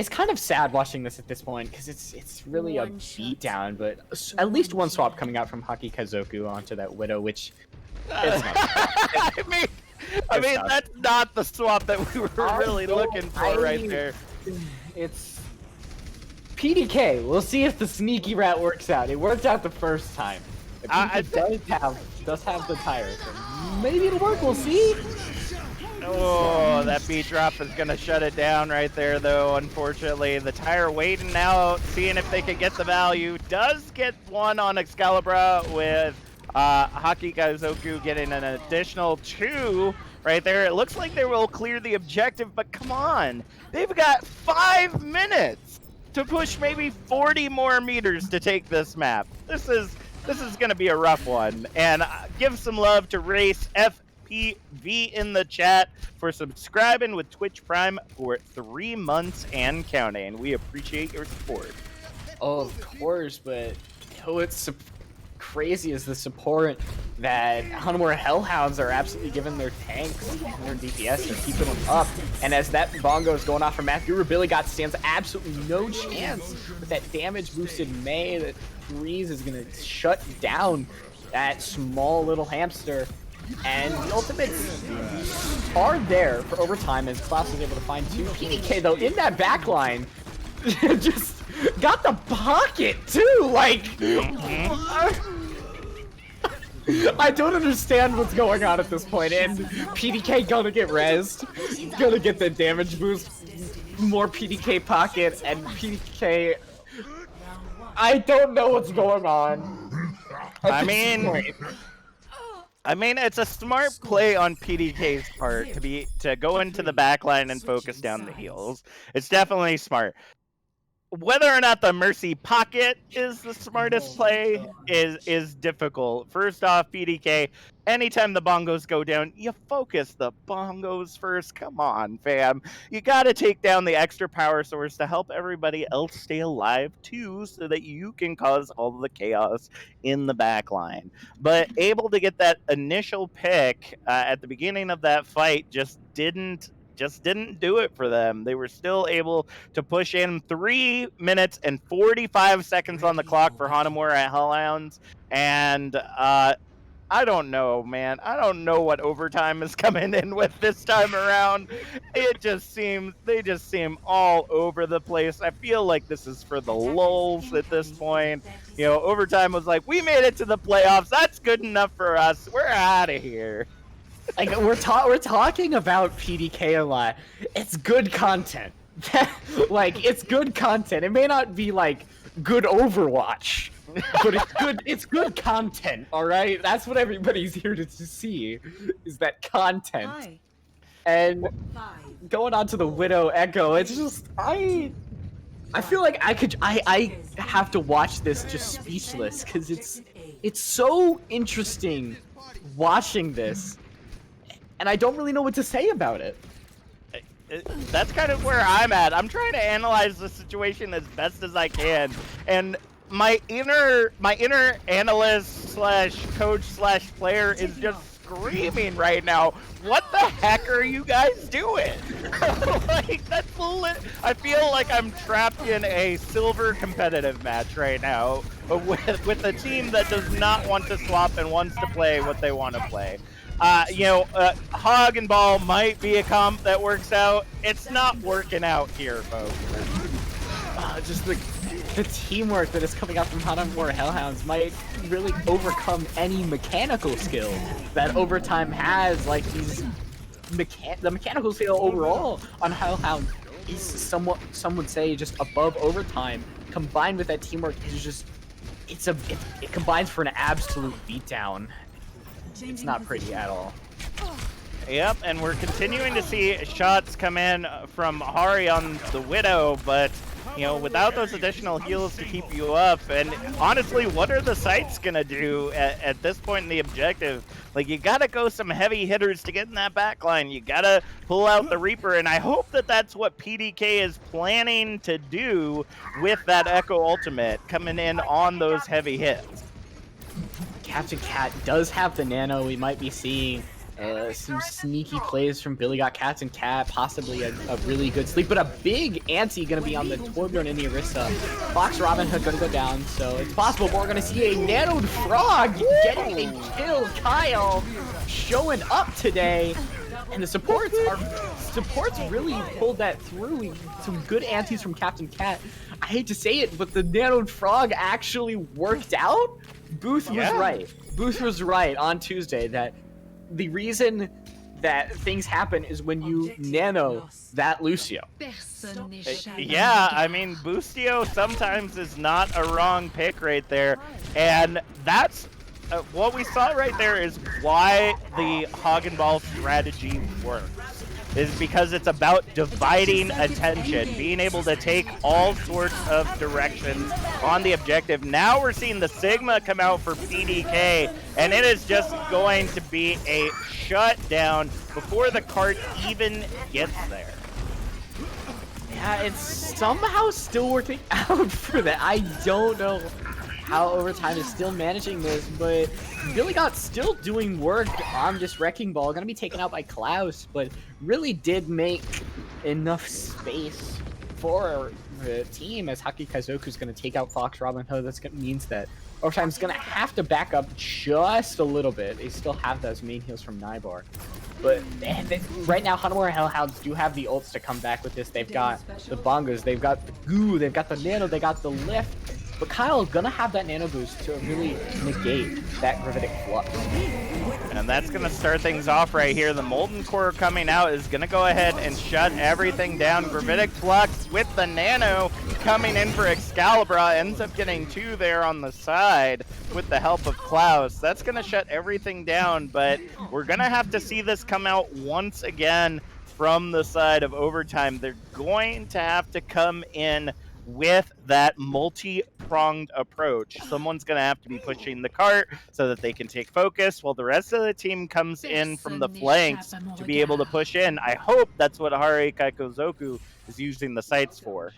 [SPEAKER 2] kind of sad watching this at this point because it's really a beatdown, but at least one swap coming out from Haki Kazoku onto that Widow, which is not
[SPEAKER 3] I mean, that's not the swap that we were really looking for right there.
[SPEAKER 2] It's PDK. We'll see if the sneaky rat works out. It worked out the first time. It does have the tires. So maybe it'll work. We'll see.
[SPEAKER 3] Oh, that beat drop is going to shut it down right there, though, unfortunately. The tire waiting out, seeing if they can get the value. Does get one on Excalibur with Haki Gaizoku getting an additional 2 right there. It looks like they will clear the objective, but come on. They've got 5 minutes to push maybe 40 more meters to take this map. This is going to be a rough one. And give some love to Race FPV in the chat for subscribing with Twitch Prime for 3 months and counting. We appreciate your support.
[SPEAKER 2] Oh, of course, but what's crazy is the support that Hanamura Hellhounds are absolutely giving their tanks and their DPS. They're keeping them up. And as that bongo is going off for Math Guru, Billy Got stands absolutely no chance with that damage boosted May. That Freeze is going to shut down that small little hamster. And the ultimates are there for overtime as Klaus is able to find 2. PDK, though, in that backline, just got the pocket, too! Like, I don't understand what's going on at this point, and PDK gonna get rezzed, gonna get the damage boost, more PDK pocket, and PDK... I don't know what's going on.
[SPEAKER 3] I mean, it's a smart play on PDK's part to go into the backline and focus down the heals. It's definitely smart. Whether or not the Mercy Pocket is the smartest play is difficult. First off, PDK, anytime the bongos go down, you focus the bongos first. Come on, fam. You got to take down the extra power source to help everybody else stay alive, too, so that you can cause all the chaos in the back line. But able to get that initial pick at the beginning of that fight just didn't do it for them. They were still able to push in 3 minutes and 45 seconds on the clock for Hanamura at Hellhounds. And I don't know, man. I don't know what overtime is coming in with this time around. They just seem all over the place. I feel like this is for the lulz at this point. You know, overtime was like, we made it to the playoffs. That's good enough for us. We're out of here.
[SPEAKER 2] Like, we're talking about PDK a lot. It's good content. Like, it's good content. It may not be like good Overwatch, but it's good content, all right? That's what everybody's here to see, is that content. And going on to the Widow Echo, it's just I feel like I have to watch this just speechless, because it's so interesting watching this. And I don't really know what to say about it.
[SPEAKER 3] That's kind of where I'm at. I'm trying to analyze the situation as best as I can, and my inner analyst slash coach slash player is just screaming right now. What the heck are you guys doing? Like, that's lit. I feel like I'm trapped in a silver competitive match right now with a team that does not want to swap and wants to play what they want to play. Hog and Ball might be a comp that works out. It's not working out here, folks.
[SPEAKER 2] Just the teamwork that is coming out from Hanamura Hellhounds might really overcome any mechanical skill that Overtime has. Like, the mechanical skill overall on Hellhounds is somewhat, some would say, just above Overtime. Combined with that teamwork, it combines for an absolute beatdown. It's not pretty at all.
[SPEAKER 3] Yep, and we're continuing to see shots come in from Hari on the Widow, but, you know, without those additional heals to keep you up, and honestly, what are the sites gonna do at this point in the objective? Like, you gotta go some heavy hitters to get in that backline. You gotta pull out the Reaper, and I hope that that's what PDK is planning to do with that Echo ultimate, coming in on those heavy hits.
[SPEAKER 2] Captain Cat does have the nano. We might be seeing some sneaky plays from Billy Got Captain Cat, possibly a really good sleep, but a big ante going to be on the Torbjorn and the Orisa. Fox Robin Hood going to go down, so it's possible, but we're going to see a nanoed frog getting a kill. Kyle showing up today, and the supports really pulled that through. Some good antes from Captain Cat. I hate to say it, but the nanoed frog actually worked out. Booth was right. Booth was right on Tuesday that the reason that things happen is when you nano that Lucio.
[SPEAKER 3] Yeah, I mean, Boostio sometimes is not a wrong pick right there, and that's what we saw right there is why the hog and ball strategy works. Is because it's about dividing attention, being able to take all sorts of directions on the objective. Now we're seeing the Sigma come out for PDK, and it is just going to be a shutdown before the cart even gets there.
[SPEAKER 2] Yeah, it's somehow still working out for that. I don't know how Overtime is still managing this, but Billy Got still doing work on this Wrecking Ball. Gonna be taken out by Klaus, but really did make enough space for the team as Haki Kaizoku's gonna take out Fox Robin Hood. That means that Overtime's gonna have to back up just a little bit. They still have those main heals from Nybar. But right now, Hanamura Hellhounds do have the ults to come back with this. They've got the bongos, they've got the goo, they've got the nano, they got the lift. But Kyle gonna have that nano boost to really negate that gravitic flux.
[SPEAKER 3] And that's gonna start things off right here. The Molten Core coming out is gonna go ahead and shut everything down. Gravitic Flux with the nano coming in for Excalibur. Ends up getting 2 there on the side with the help of Klaus. That's gonna shut everything down, but we're gonna have to see this come out once again from the side of Overtime. They're going to have to come in with that multi-pronged approach. Someone's going to have to be pushing the cart so that they can take focus while the rest of the team comes in from the flanks to be able to push in. I hope that's what Hare Kaikozoku is using the sights for.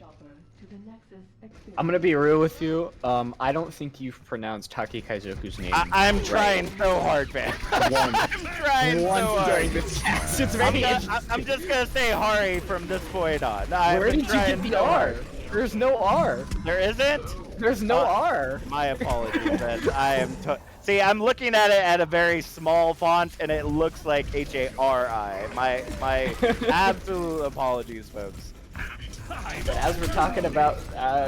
[SPEAKER 2] I'm going to be real with you. I don't think you've pronounced Haki Kaizoku's name.
[SPEAKER 3] I'm trying so hard, man. I'm trying so hard.
[SPEAKER 2] During this test. It's very
[SPEAKER 3] I'm just going to say Hare from this point on.
[SPEAKER 2] Where did you get the R? There's no R.
[SPEAKER 3] There isn't?
[SPEAKER 2] There's no R.
[SPEAKER 3] My apologies, man. I am. See, I'm looking at it at a very small font, and it looks like H-A-R-I. My absolute apologies, folks.
[SPEAKER 2] But as we're talking about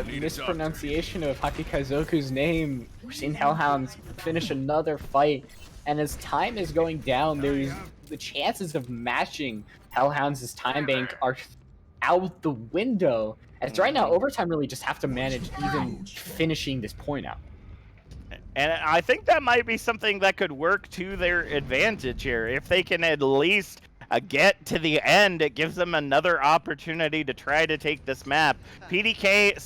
[SPEAKER 2] mispronunciation of Haki Kaizoku's name, we're seeing Hellhounds finish another fight, and as time is going down, there's the chances of matching Hellhounds' time bank are out the window. As right now, Overtime really just have to manage even finishing this point out.
[SPEAKER 3] And I think that might be something that could work to their advantage here. If they can at least get to the end, it gives them another opportunity to try to take this map. PDK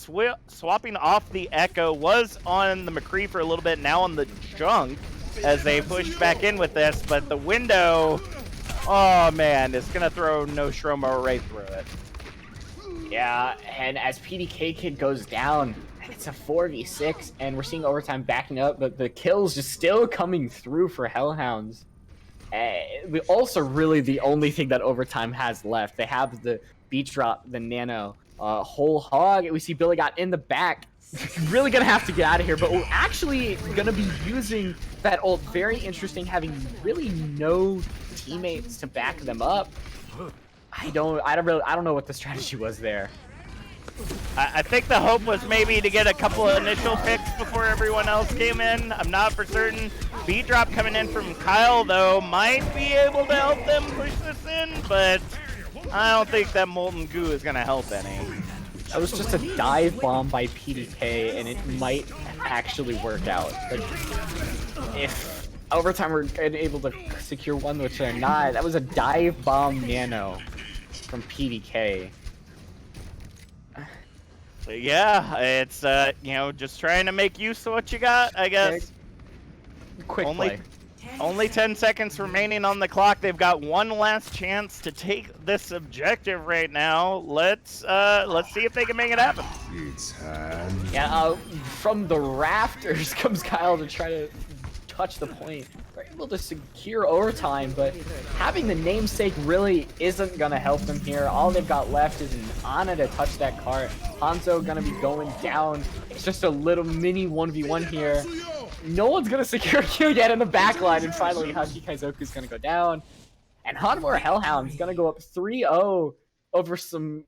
[SPEAKER 3] swapping off the Echo, was on the McCree for a little bit, now on the Junk as they push back in with this, but the window, oh man, it's gonna throw No Shromo right through it.
[SPEAKER 2] Yeah, and as PDK Kid goes down, it's a 4v6, and we're seeing Overtime backing up, but the kills just still coming through for Hellhounds. Also, really the only thing that Overtime has left. They have the Beach Drop, the Nano, Whole Hog. We see Billy Got in the back. Really gonna have to get out of here, but we're actually gonna be using that ult. Very interesting, having really no teammates to back them up. I don't know what the strategy was there.
[SPEAKER 3] I think the hope was maybe to get a couple of initial picks before everyone else came in. I'm not for certain. B-drop coming in from Kyle, though, might be able to help them push this in, but I don't think that Molten Goo is going to help any.
[SPEAKER 2] That was just a dive bomb by PDK, and it might actually work out. But if Overtime were able to secure one, which they're not, that was a dive bomb nano from PDK.
[SPEAKER 3] Yeah, it's, you know, just trying to make use of what you got, I guess.
[SPEAKER 2] Quick play.
[SPEAKER 3] Only 10 seconds remaining on the clock. They've got one last chance to take this objective right now. Let's see if they can make it happen.
[SPEAKER 2] Yeah, from the rafters comes Kyle to try to touch the point. They're able to secure Overtime, but having the namesake really isn't gonna help them here. All they've got left is an Ana to touch that cart. Hanzo gonna be going down. It's just a little mini 1v1 here. No one's gonna secure a kill yet in the backline, and finally Haki Kaizoku's gonna go down. And Hanamura Hellhounds gonna go up 3-0 over some,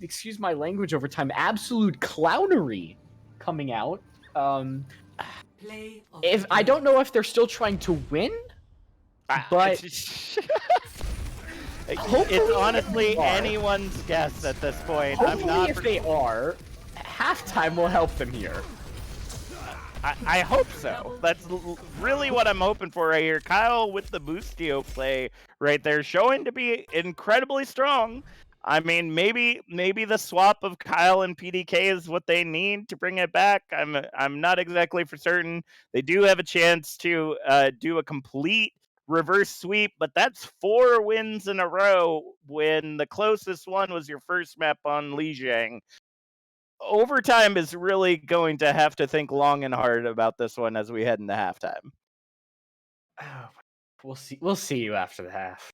[SPEAKER 2] excuse my language, Overtime, absolute clownery coming out. If I don't know if they're still trying to win, but
[SPEAKER 3] it's honestly anyone's guess at this point.
[SPEAKER 2] Hopefully, if they are, halftime will help them here.
[SPEAKER 3] I hope so. That's really what I'm hoping for right here. Kyle with the Boostio play right there, showing to be incredibly strong. I mean, maybe the swap of Kyle and PDK is what they need to bring it back. I'm not exactly for certain. They do have a chance to do a complete reverse sweep, but that's 4 wins in a row when the closest one was your first map on Lijiang. Overtime is really going to have to think long and hard about this one as we head into halftime.
[SPEAKER 2] Oh, we'll see. We'll see you after the half.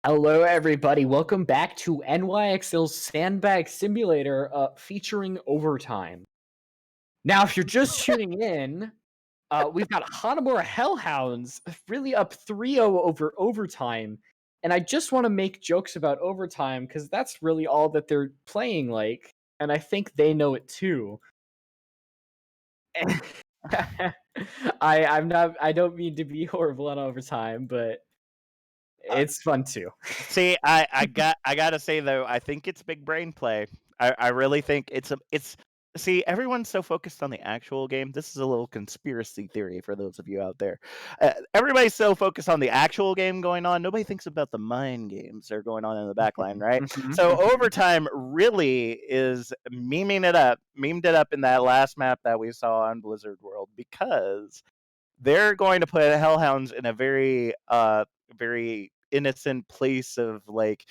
[SPEAKER 2] Hello, everybody. Welcome back to NYXL's Sandbag Simulator featuring overtime. Now, if you're just tuning in, we've got Hanamura Hellhounds really up 3-0 over overtime. And I just want to make jokes about overtime because that's really all that they're playing like. And I think they know it too. I don't mean to be horrible on overtime, but it's fun too.
[SPEAKER 3] See, I gotta say though, I think it's big brain play. I really think it's. See, everyone's so focused on the actual game. This is a little conspiracy theory for those of you out there. Everybody's so focused on the actual game going on. Nobody thinks about the mind games that are going on in the backline, right? So overtime really is memed it up in that last map that we saw on Blizzard World because they're going to put Hellhounds in a very innocent place of like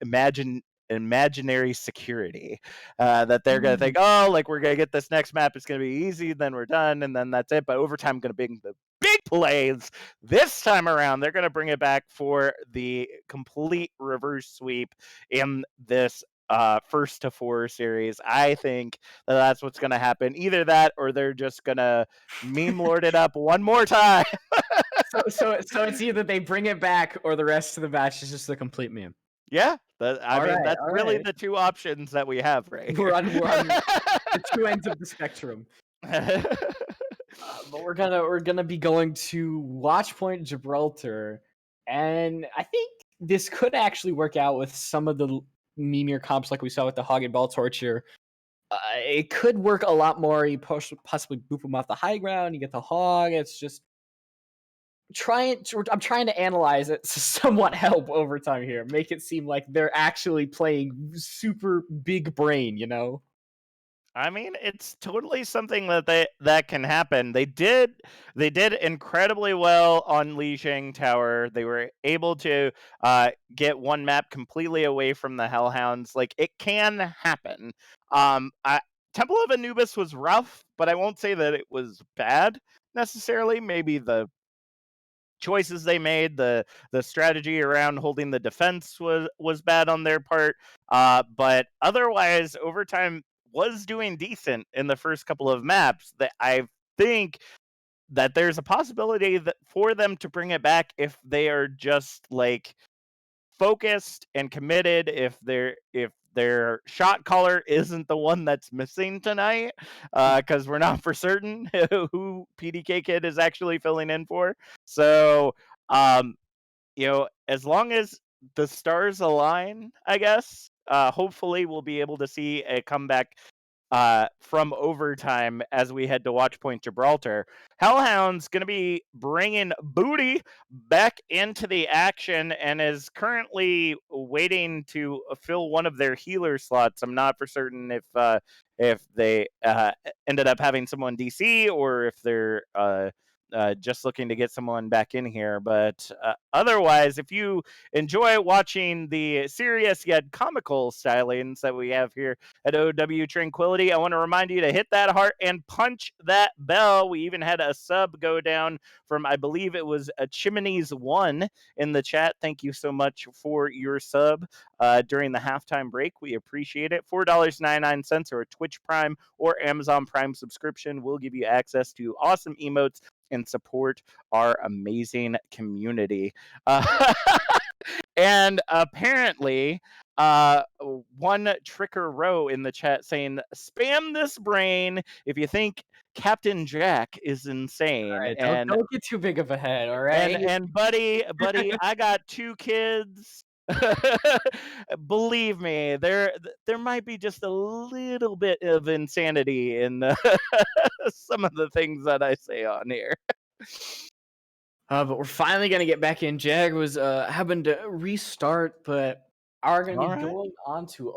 [SPEAKER 3] imaginary security that they're going to think, oh, like we're going to get this next map, it's going to be easy, then we're done, and then that's it. But overtime going to bring the big plays this time around. They're going to bring it back for the complete reverse sweep in this first to 4 series. I think that's what's going to happen. Either that or they're just going to meme lord it up one more time.
[SPEAKER 2] So it's either they bring it back or the rest of the match is just a complete meme.
[SPEAKER 3] Yeah, I mean, that's really
[SPEAKER 2] right.
[SPEAKER 3] the two options that we have right
[SPEAKER 2] We're on
[SPEAKER 3] here.
[SPEAKER 2] the two ends of the spectrum. But we're gonna be going to Watchpoint Gibraltar, and I think this could actually work out with some of the memeier comps like we saw with the Hog and Ball Torture. It could work a lot more. You possibly boop them off the high ground. You get the Hog. It's just I'm trying to analyze it to somewhat help overtime here. Make it seem like they're actually playing super big brain, you know?
[SPEAKER 3] I mean, it's totally something that can happen. They did incredibly well on Lijiang Tower. They were able to get one map completely away from the Hellhounds. Like, it can happen. Temple of Anubis was rough, but I won't say that it was bad necessarily. Maybe the choices they made, the strategy around holding the defense was bad on their part. But otherwise, overtime was doing decent in the first couple of maps. That I think that there's a possibility that for them to bring it back if they are just like focused and committed, if their shot caller isn't the one that's missing tonight, because we're not for certain who PDK Kid is actually filling in for. So, as long as the stars align, I guess, hopefully we'll be able to see a comeback from overtime as we head to Watchpoint Gibraltar. Hellhound's going to be bringing Booty back into the action and is currently waiting to fill one of their healer slots. I'm not for certain if they ended up having someone DC or if they're just looking to get someone back in here. But otherwise, if you enjoy watching the serious yet comical stylings that we have here at OW Tranquility, I want to remind you to hit that heart and punch that bell. We even had a sub go down from, I believe it was a Chimneys 1 in the chat. Thank you so much for your sub during the halftime break. We appreciate it. $4.99 or a Twitch Prime or Amazon Prime subscription will give you access to awesome emotes and support our amazing community. And apparently, one Tricker Row in the chat saying, spam this brain if you think Captain Jack is insane.
[SPEAKER 2] All right,
[SPEAKER 3] and
[SPEAKER 2] don't get too big of a head, all right?
[SPEAKER 3] and buddy, I got 2 kids. Believe me, there might be just a little bit of insanity in some of the things that I say on here.
[SPEAKER 2] But we're finally gonna get back in. Jag was having to restart, but are gonna be going on to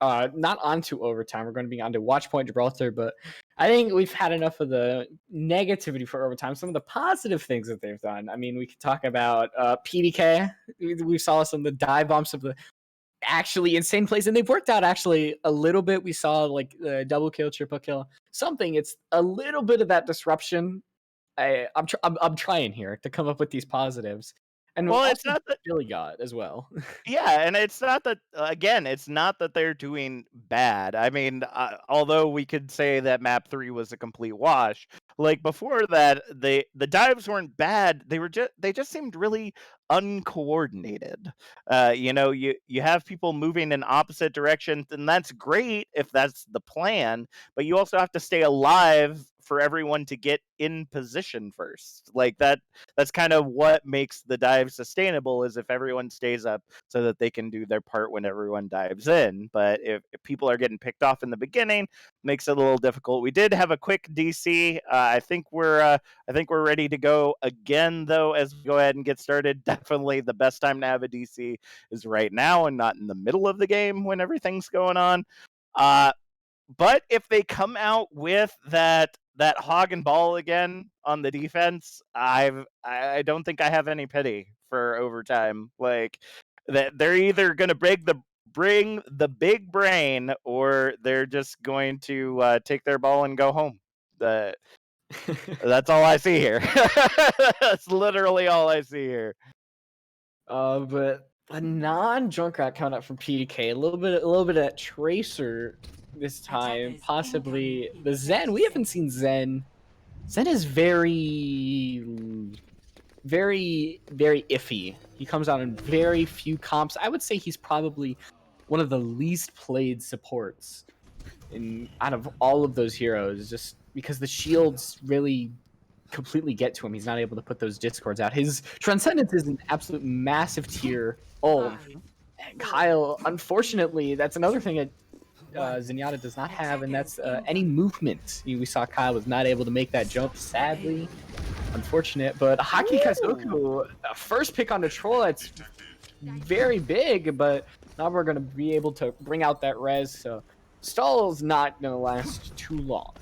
[SPEAKER 2] not onto overtime. We're going to be on to Watchpoint Gibraltar, but I think we've had enough of the negativity for overtime. Some of the positive things that they've done. I mean, we could talk about PDK. We saw some of the dive bombs of the actually insane plays, and they've worked out actually a little bit. We saw like double kill, triple kill, something. It's a little bit of that disruption. I'm trying here to come up with these positives. And
[SPEAKER 3] Well, it's
[SPEAKER 2] also
[SPEAKER 3] not that.
[SPEAKER 2] Billy got as well.
[SPEAKER 3] Yeah, and it's not that again, it's not that they're doing bad. I mean, although we could say that map 3 was a complete wash, like before that, the dives weren't bad. They just seemed really uncoordinated. You have people moving in opposite directions, and that's great if that's the plan, but you also have to stay alive for everyone to get in position first. Like that's kind of what makes the dive sustainable is if everyone stays up so that they can do their part when everyone dives in. But if people are getting picked off in the beginning, makes it a little difficult. We did have a quick DC. I think we're ready to go again though. As we go ahead and get started, definitely the best time to have a DC is right now and not in the middle of the game when everything's going on. But if they come out with that hog and ball again on the defense, I don't think I have any pity for overtime. Like that they're either going to bring the big brain or they're just going to take their ball and go home. That's all I see here. That's literally all I see here.
[SPEAKER 2] But a non-Junkrat coming up from PDK, a little bit of Tracer this time, possibly the Zen. We haven't seen Zen. Zen is very iffy. He comes out in very few comps. I would say he's probably one of the least played supports out of all of those heroes, just because the shields really completely get to him. He's not able to put those discords out. His Transcendence is an absolute massive tier ult. And Kyle, unfortunately, that's another thing that Zenyatta does not have, and that's any movement. We saw Kyle was not able to make that jump, sadly. Unfortunate, but Haki Kaizoku, first pick on the troll, that's very big, but now we're going to be able to bring out that res, so stall's not going to last too long.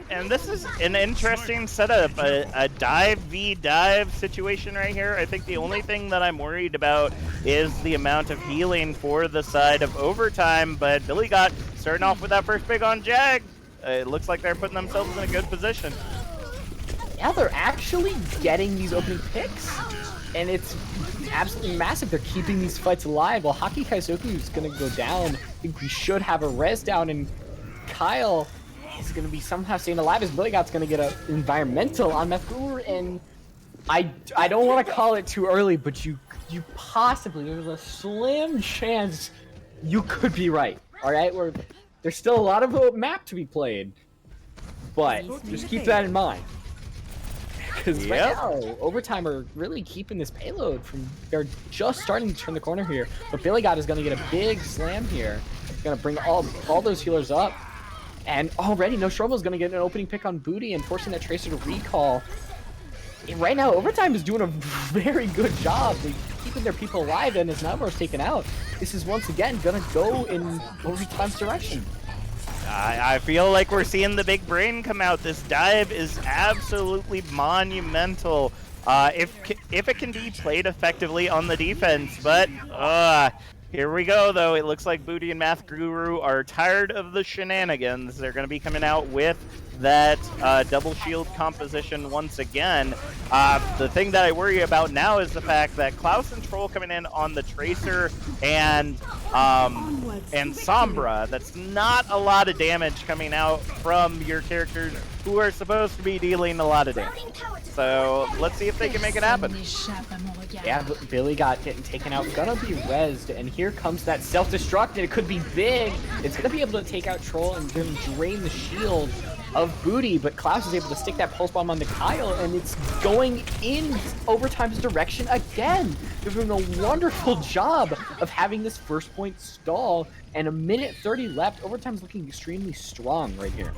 [SPEAKER 3] And this is an interesting setup, a dive v dive situation right here. I think the only thing that I'm worried about is the amount of healing for the side of overtime, but Billy got starting off with that first pick on Jag. It looks like they're putting themselves in a good position.
[SPEAKER 2] Yeah, they're actually getting these opening picks, and it's absolutely massive. They're keeping these fights alive. While Haki Kaizoku is going to go down, I think we should have a res down, and Kyle is going to be somehow staying alive as Billy Got's going to get an environmental on Methgur, and I don't want to call it too early, but you possibly, there's a slim chance you could be right, all right? There's still a lot of map to be played, but just keep that in mind. Because right now, overtime are really keeping this payload from, they're just starting to turn the corner here, but Billy Got is going to get a big slam here. Going to bring all those healers up. And already, No Strobel is going to get an opening pick on Booty and forcing that Tracer to recall. And right now, Overtime is doing a very good job of keeping their people alive, and as Hanamura's taken out, this is once again going to go in Overtime's direction.
[SPEAKER 3] I feel like we're seeing the big brain come out. This dive is absolutely monumental. If it can be played effectively on the defense, but here we go, though. It looks like Booty and Math Guru are tired of the shenanigans. They're going to be coming out with that double shield composition once again. The thing that I worry about now is the fact that Klaus and Troll coming in on the Tracer and Sombra. That's not a lot of damage coming out from your characters who are supposed to be dealing a lot of damage. So let's see if they can make it happen.
[SPEAKER 2] Yeah, Billy Got getting taken out, gonna be rezzed, and here comes that self-destruct, and it could be big. It's gonna be able to take out Troll and then drain the shield of Booty, but Klaus is able to stick that pulse bomb on the Kyle, and it's going in Overtime's direction again. They're doing a wonderful job of having this first point stall, and a minute 30 left. Overtime's looking extremely strong right here.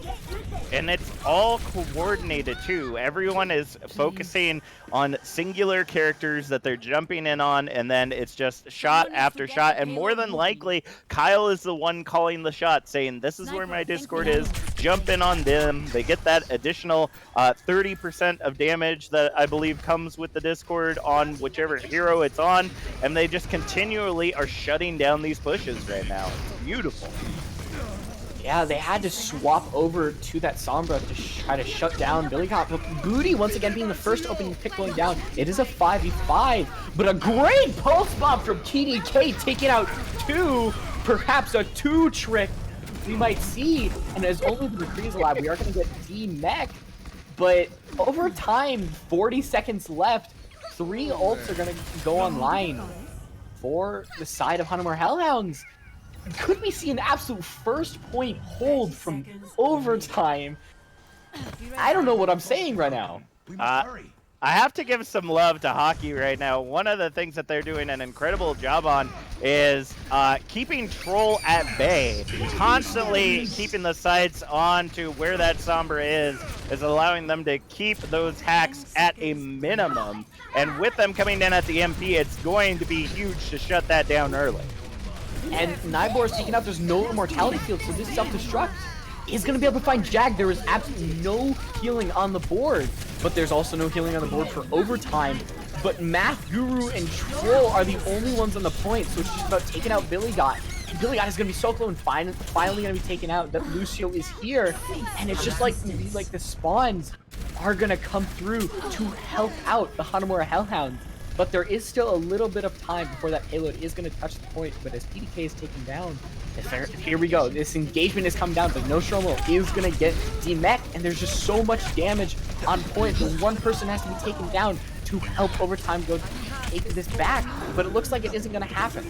[SPEAKER 3] And it's all coordinated too. Everyone is focusing on singular characters that they're jumping in on, and then it's just shot after shot. And more than likely, Kyle is the one calling the shot, saying, this is where my Discord is, jump in on them. They get that additional 30% of damage that I believe comes with the Discord on whichever hero it's on, and they just continually are shutting down these pushes right now. It's beautiful.
[SPEAKER 2] Yeah, they had to swap over to that Sombra to try to shut down Billy Cop. But Booty, once again, being the first opening pick going down. It is a 5v5, but a great pulse bomb from TDK taking out two, perhaps a two trick we might see. And as only the decrees allow, we are going to get D-Mech. But over time, 40 seconds left, 3 ults are going to go online for the side of Hanamura Hellhounds. Could we see an absolute first point hold from overtime? I don't know what I'm saying right now.
[SPEAKER 3] I have to give some love to hockey right now. One of the things that they're doing an incredible job on is keeping Troll at bay. Constantly keeping the sights on to where that Sombra is allowing them to keep those hacks at a minimum. And with them coming in at the MP, it's going to be huge to shut that down early.
[SPEAKER 2] And Nybor is taking out, there's no mortality field, so this self-destruct is going to be able to find Jag. There is absolutely no healing on the board, but there's also no healing on the board for overtime. But Math Guru and Troll are the only ones on the point, so it's just about taking out Billy Got. Billy Got is going to be so close and finally going to be taken out. That Lucio is here, and it's just like the spawns are going to come through to help out the Hanamura Hellhounds. But there is still a little bit of time before that payload is going to touch the point. But as PDK is taken down, here we go. This engagement is coming down, but no Stromo is going to get D-Mech, and there's just so much damage on point. The one person has to be taken down to help overtime go take this back. But it looks like it isn't going to happen.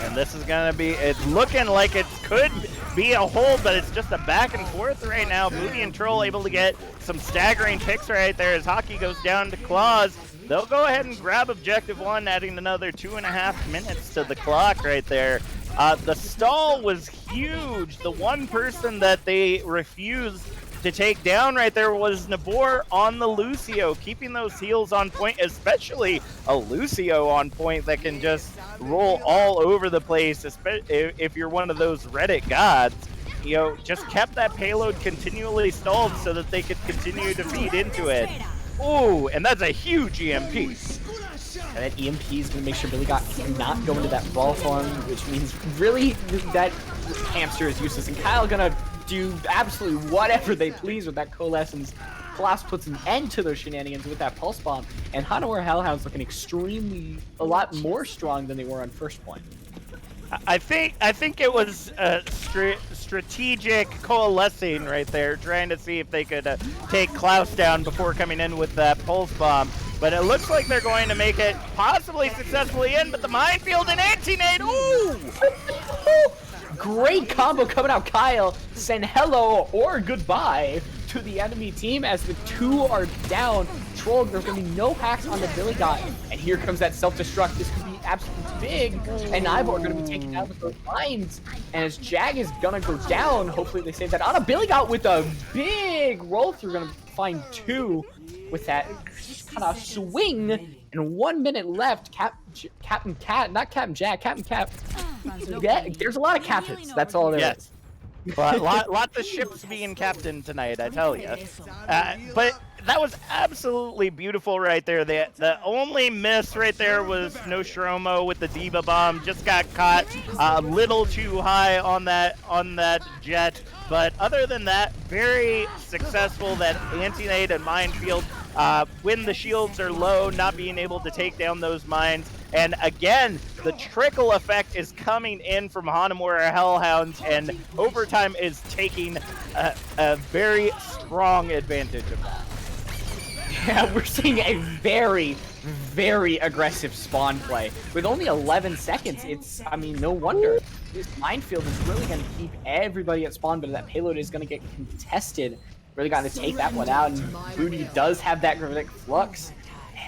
[SPEAKER 3] And this is going to be, it's looking like it could be a hold, but it's just a back and forth right now. Booty and Troll able to get some staggering picks right there as Hockey goes down to Claws. They'll go ahead and grab objective 1, adding another 2.5 minutes to the clock right there. The stall was huge. The one person that they refused to take down right there was Nabor on the Lucio, keeping those heals on point, especially a Lucio on point that can just roll all over the place, if you're one of those Reddit gods. You know, just kept that payload continually stalled so that they could continue to feed into it. Ooh, and that's a huge EMP.
[SPEAKER 2] And that EMP is going to make sure Billy Got cannot go into that ball farm, which means really that hamster is useless. And Kyle going to do absolutely whatever they please with that Coalescence. Blast puts an end to those shenanigans with that Pulse Bomb. And Hanamura Hellhounds looking a lot more strong than they were on first point.
[SPEAKER 3] I think it was strategic coalescing right there, trying to see if they could take Klaus down before coming in with that Pulse Bomb. But it looks like they're going to make it possibly successfully in, but the minefield and anti-nade, ooh!
[SPEAKER 2] Great combo coming out, Kyle. Send hello or goodbye to the enemy team as the 2 are down. Troll, there's going to be no hacks on the Billy Got. And here comes that self-destruct. This could be absolutely big. And Ivor are going to be taken out with those mines. And as Jag is going to go down, hopefully they save that on a Billy Got with a big roll through. Going to find 2 with that kind of swing. And 1 minute left. Captain Cat, not Captain Jag, Captain Cap. Yeah, there's a lot of captains. That's all there is.
[SPEAKER 3] Lots of ships being captained tonight, I tell you. But that was absolutely beautiful right there. The only miss right there was Nostromo with the Diva Bomb. Just got caught a little too high on that jet. But other than that, very successful. That anti-nade and minefield. When the shields are low, not being able to take down those mines. And again, the trickle effect is coming in from Hanamura Hellhounds, and overtime is taking a very strong advantage of that.
[SPEAKER 2] Yeah, we're seeing a very, very aggressive spawn play. With only 11 seconds, no wonder. This minefield is really going to keep everybody at spawn, but that payload is going to get contested. Really got to take that one out, and Booty does have that Gravitic Flux.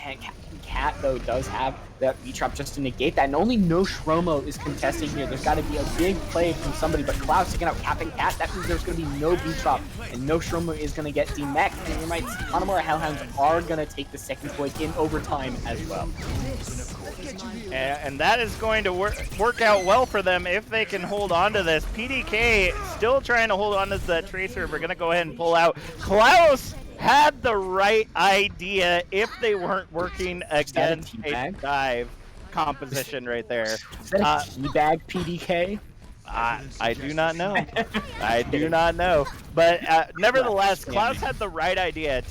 [SPEAKER 2] And Cat, though, does have that V-Trap just to negate that, and only Nostromo is contesting here. There's got to be a big play from somebody, but Klaus taking out Captain Cat. That means there's going to be no V-Trap, and Nostromo is going to get D-Mech, and you might see Hanamura Hellhounds are going to take the second point in overtime as well.
[SPEAKER 3] And that is going to work out well for them if they can hold on to this. PDK still trying to hold on to the Tracer. We're going to go ahead and pull out. Klaus had the right idea if they weren't working against a dive composition right there.
[SPEAKER 2] Is that a teabag, PDK?
[SPEAKER 3] I do not know. I do not know. But nevertheless, Klaus had the right idea.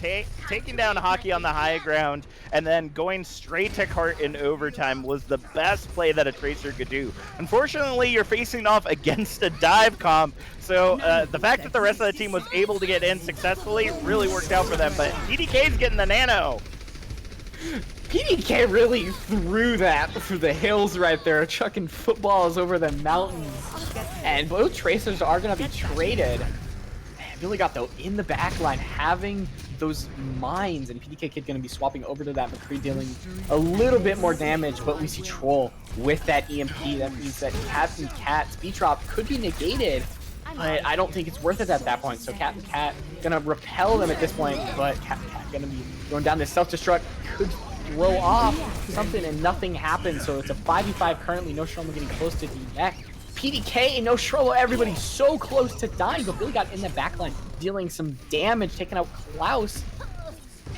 [SPEAKER 3] Taking down Hockey on the high ground and then going straight to Cart in overtime was the best play that a Tracer could do. Unfortunately, you're facing off against a dive comp, so the fact that the rest of the team was able to get in successfully really worked out for them. But PDK's getting the nano.
[SPEAKER 2] PDK really threw that through the hills right there, chucking footballs over the mountains. And both Tracers are going to be traded. Man, Billy got, though, in the back line, having those mines, and PDK Kid going to be swapping over to that McCree, dealing a little bit more damage, but we see Troll with that EMP. That means that Captain Cat speed drop could be negated, but I don't think it's worth it at that point. So Captain Cat going to repel them at this point, but Captain Cat going to be going down this self-destruct, could throw off something and nothing happens. So it's a 5v5 currently. No Stromo getting close to the neck. PDK and no Stromo, everybody's so close to dying, but Billy got in the backline, dealing some damage, taking out Klaus.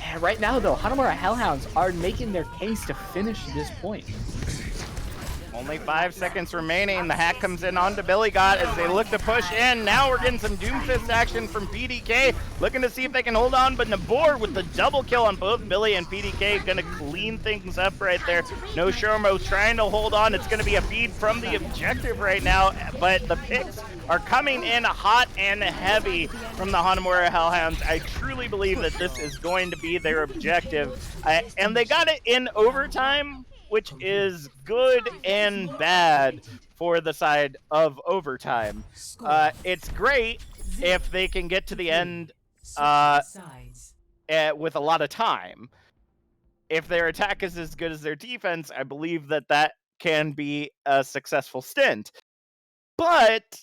[SPEAKER 2] And right now, though, Hanamura Hellhounds are making their case to finish this point.
[SPEAKER 3] Only 5 seconds remaining. The hack comes in onto Billy Got as they look to push in. Now we're getting some Doomfist action from PDK, looking to see if they can hold on, but Nabor with the double kill on both Billy and PDK, gonna clean things up right there. No Shermo trying to hold on. It's gonna be a feed from the objective right now, but the picks are coming in hot and heavy from the Hanamura Hellhounds. I truly believe that this is going to be their objective. And they got it in overtime, which is good and bad for the side of overtime. It's great if they can get to the end with a lot of time. If their attack is as good as their defense, I believe that that can be a successful stint. But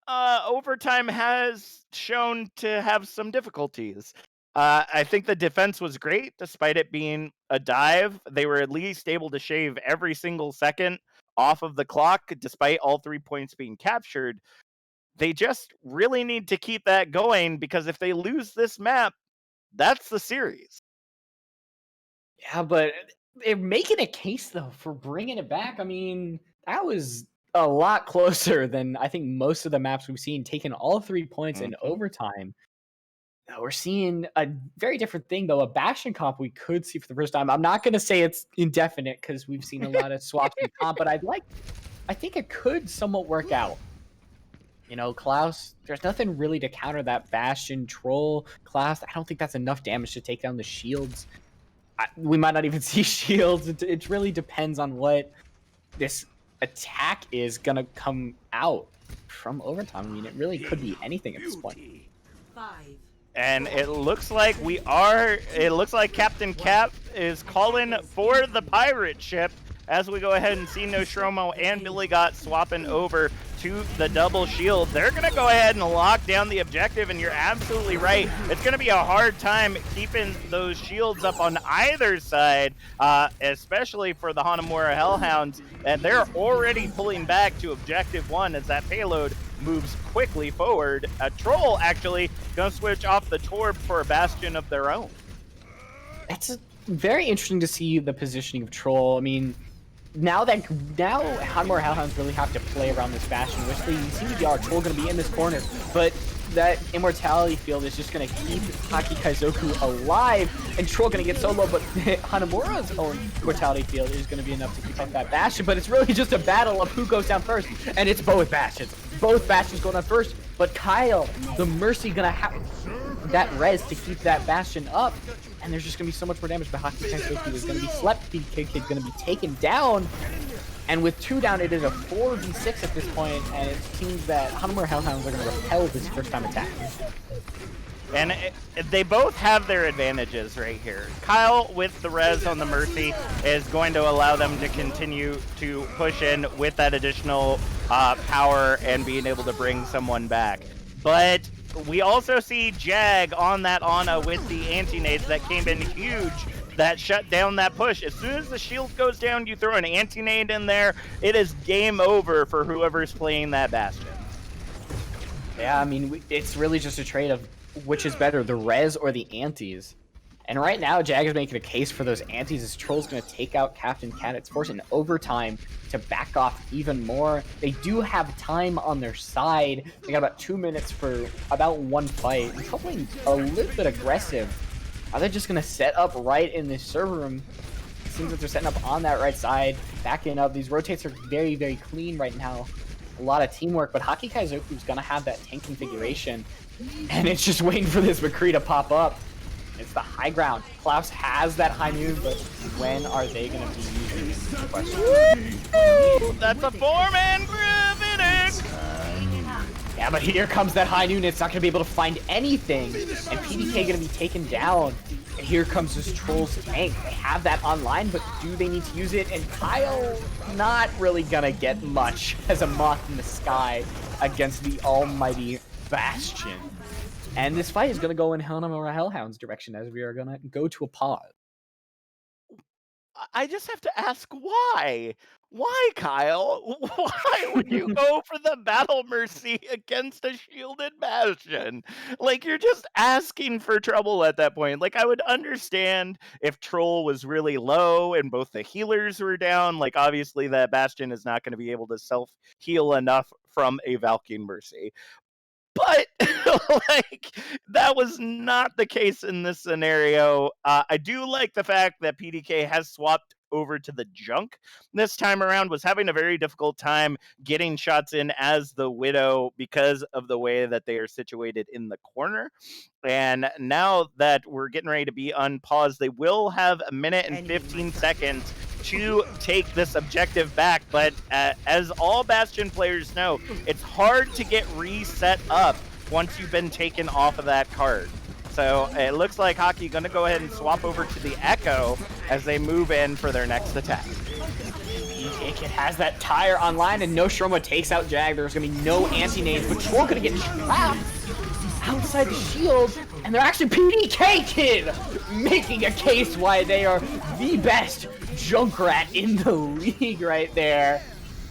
[SPEAKER 3] overtime has shown to have some difficulties. I think the defense was great, despite it being a dive. They were at least able to shave every single second off of the clock, despite all 3 points being captured. They just really need to keep that going, because if they lose this map, that's the series.
[SPEAKER 2] Yeah, but they're making a case, though, for bringing it back. I mean, that was a lot closer than I think most of the maps we've seen, taking all 3 points in overtime. We're seeing a very different thing, though. A Bastion comp we could see for the first time. I'm not going to say it's indefinite, because we've seen a lot of swaps in comp, but I think it could somewhat work out. You know, Klaus, there's nothing really to counter that Bastion Troll Klaus. I don't think that's enough damage to take down the shields. We might not even see shields. It really depends on what this attack is going to come out from overtime. I mean, it really could be anything at this point.
[SPEAKER 4] 5.
[SPEAKER 3] And it looks like Captain Cap is calling for the pirate ship as we go ahead and see No Shromo and Billy Got swapping over to the double shield. They're going to go ahead and lock down the objective, and you're absolutely right. It's going to be a hard time keeping those shields up on either side, especially for the Hanamura Hellhounds, and they're already pulling back to objective 1 as that payload moves quickly forward. A Troll actually going to switch off the Torb for a Bastion of their own.
[SPEAKER 2] It's very interesting to see the positioning of Troll. I mean, now Hanamura Hellhounds really have to play around this Bastion, which they seem to be. Troll going to be in this corner, but that Immortality Field is just going to keep Haki Kaizoku alive, and Troll going to get so low, but Hanamura's own Immortality Field is going to be enough to keep up that Bastion, but it's really just a battle of who goes down first, and it's both Bastions. Both Bastions going down first, but Kyle, the Mercy, going to have that res to keep that Bastion up, and there's just going to be so much more damage, but Haki Kaizoku is going to be slept, PDK Kid going to be taken down, and with 2 down, it is a 4v6 at this point, and it seems that Hanamura Hellhounds are going to repel this first-time attack.
[SPEAKER 3] And they both have their advantages right here. Kyle, with the res on the Mercy, is going to allow them to continue to push in with that additional power and being able to bring someone back. But we also see Jag on that Ana with the anti-nades that came in huge, that shut down that push. As soon as the shield goes down, you throw an anti-nade in there, it is game over for whoever's playing that Bastion.
[SPEAKER 2] Yeah, I mean, it's really just a trade of which is better, the res or the antis. And right now, Jag is making a case for those antis as Troll's going to take out Captain Cat. It's forcing overtime to back off even more. They do have time on their side. They got about 2 minutes for about one fight. And Troll playing a little bit aggressive. Are they just going to set up right in this server room? It seems like they're setting up on that right side, backing up. These rotates are very, very clean right now. A lot of teamwork, but Haki Kaizoku's going to have that tank configuration. And it's just waiting for this McCree to pop up. It's the high ground. Klaus has that high noon, but when are they going to be using it? Is the question.
[SPEAKER 3] That's a 4-man Gravitic!
[SPEAKER 2] Yeah, but here comes that high noon. It's not going to be able to find anything. And PDK going to be taken down. And here comes this Troll's tank. They have that online, but do they need to use it? And Kyle not really going to get much as a moth in the sky against the almighty Bastion. And this fight is going to go in Hanamura Hellhounds direction as we are going to go to a pause.
[SPEAKER 3] I just have to ask why? Why, Kyle? Why would you go for the Battle Mercy against a shielded Bastion? Like, you're just asking for trouble at that point. Like, I would understand if Troll was really low and both the healers were down. Like, obviously, that Bastion is not going to be able to self-heal enough from a Valkyrie Mercy. But like that was not the case in this scenario. I do like the fact that PDK has swapped over to the junk this time around, was having a very difficult time getting shots in as the Widow because of the way that they are situated in the corner. And now that we're getting ready to be unpaused, they will have a minute and 15 seconds to take this objective back. But as all Bastion players know, it's hard to get reset up once you've been taken off of that card. So it looks like Hockey going to go ahead and swap over to the Echo as they move in for their next attack.
[SPEAKER 2] It has that tire online, and no Shroma takes out Jag. There's going to be no anti-nades, but Troll going to get trapped outside the shield, and they're actually PDK Kid making a case why they are the best Junkrat in the league right there.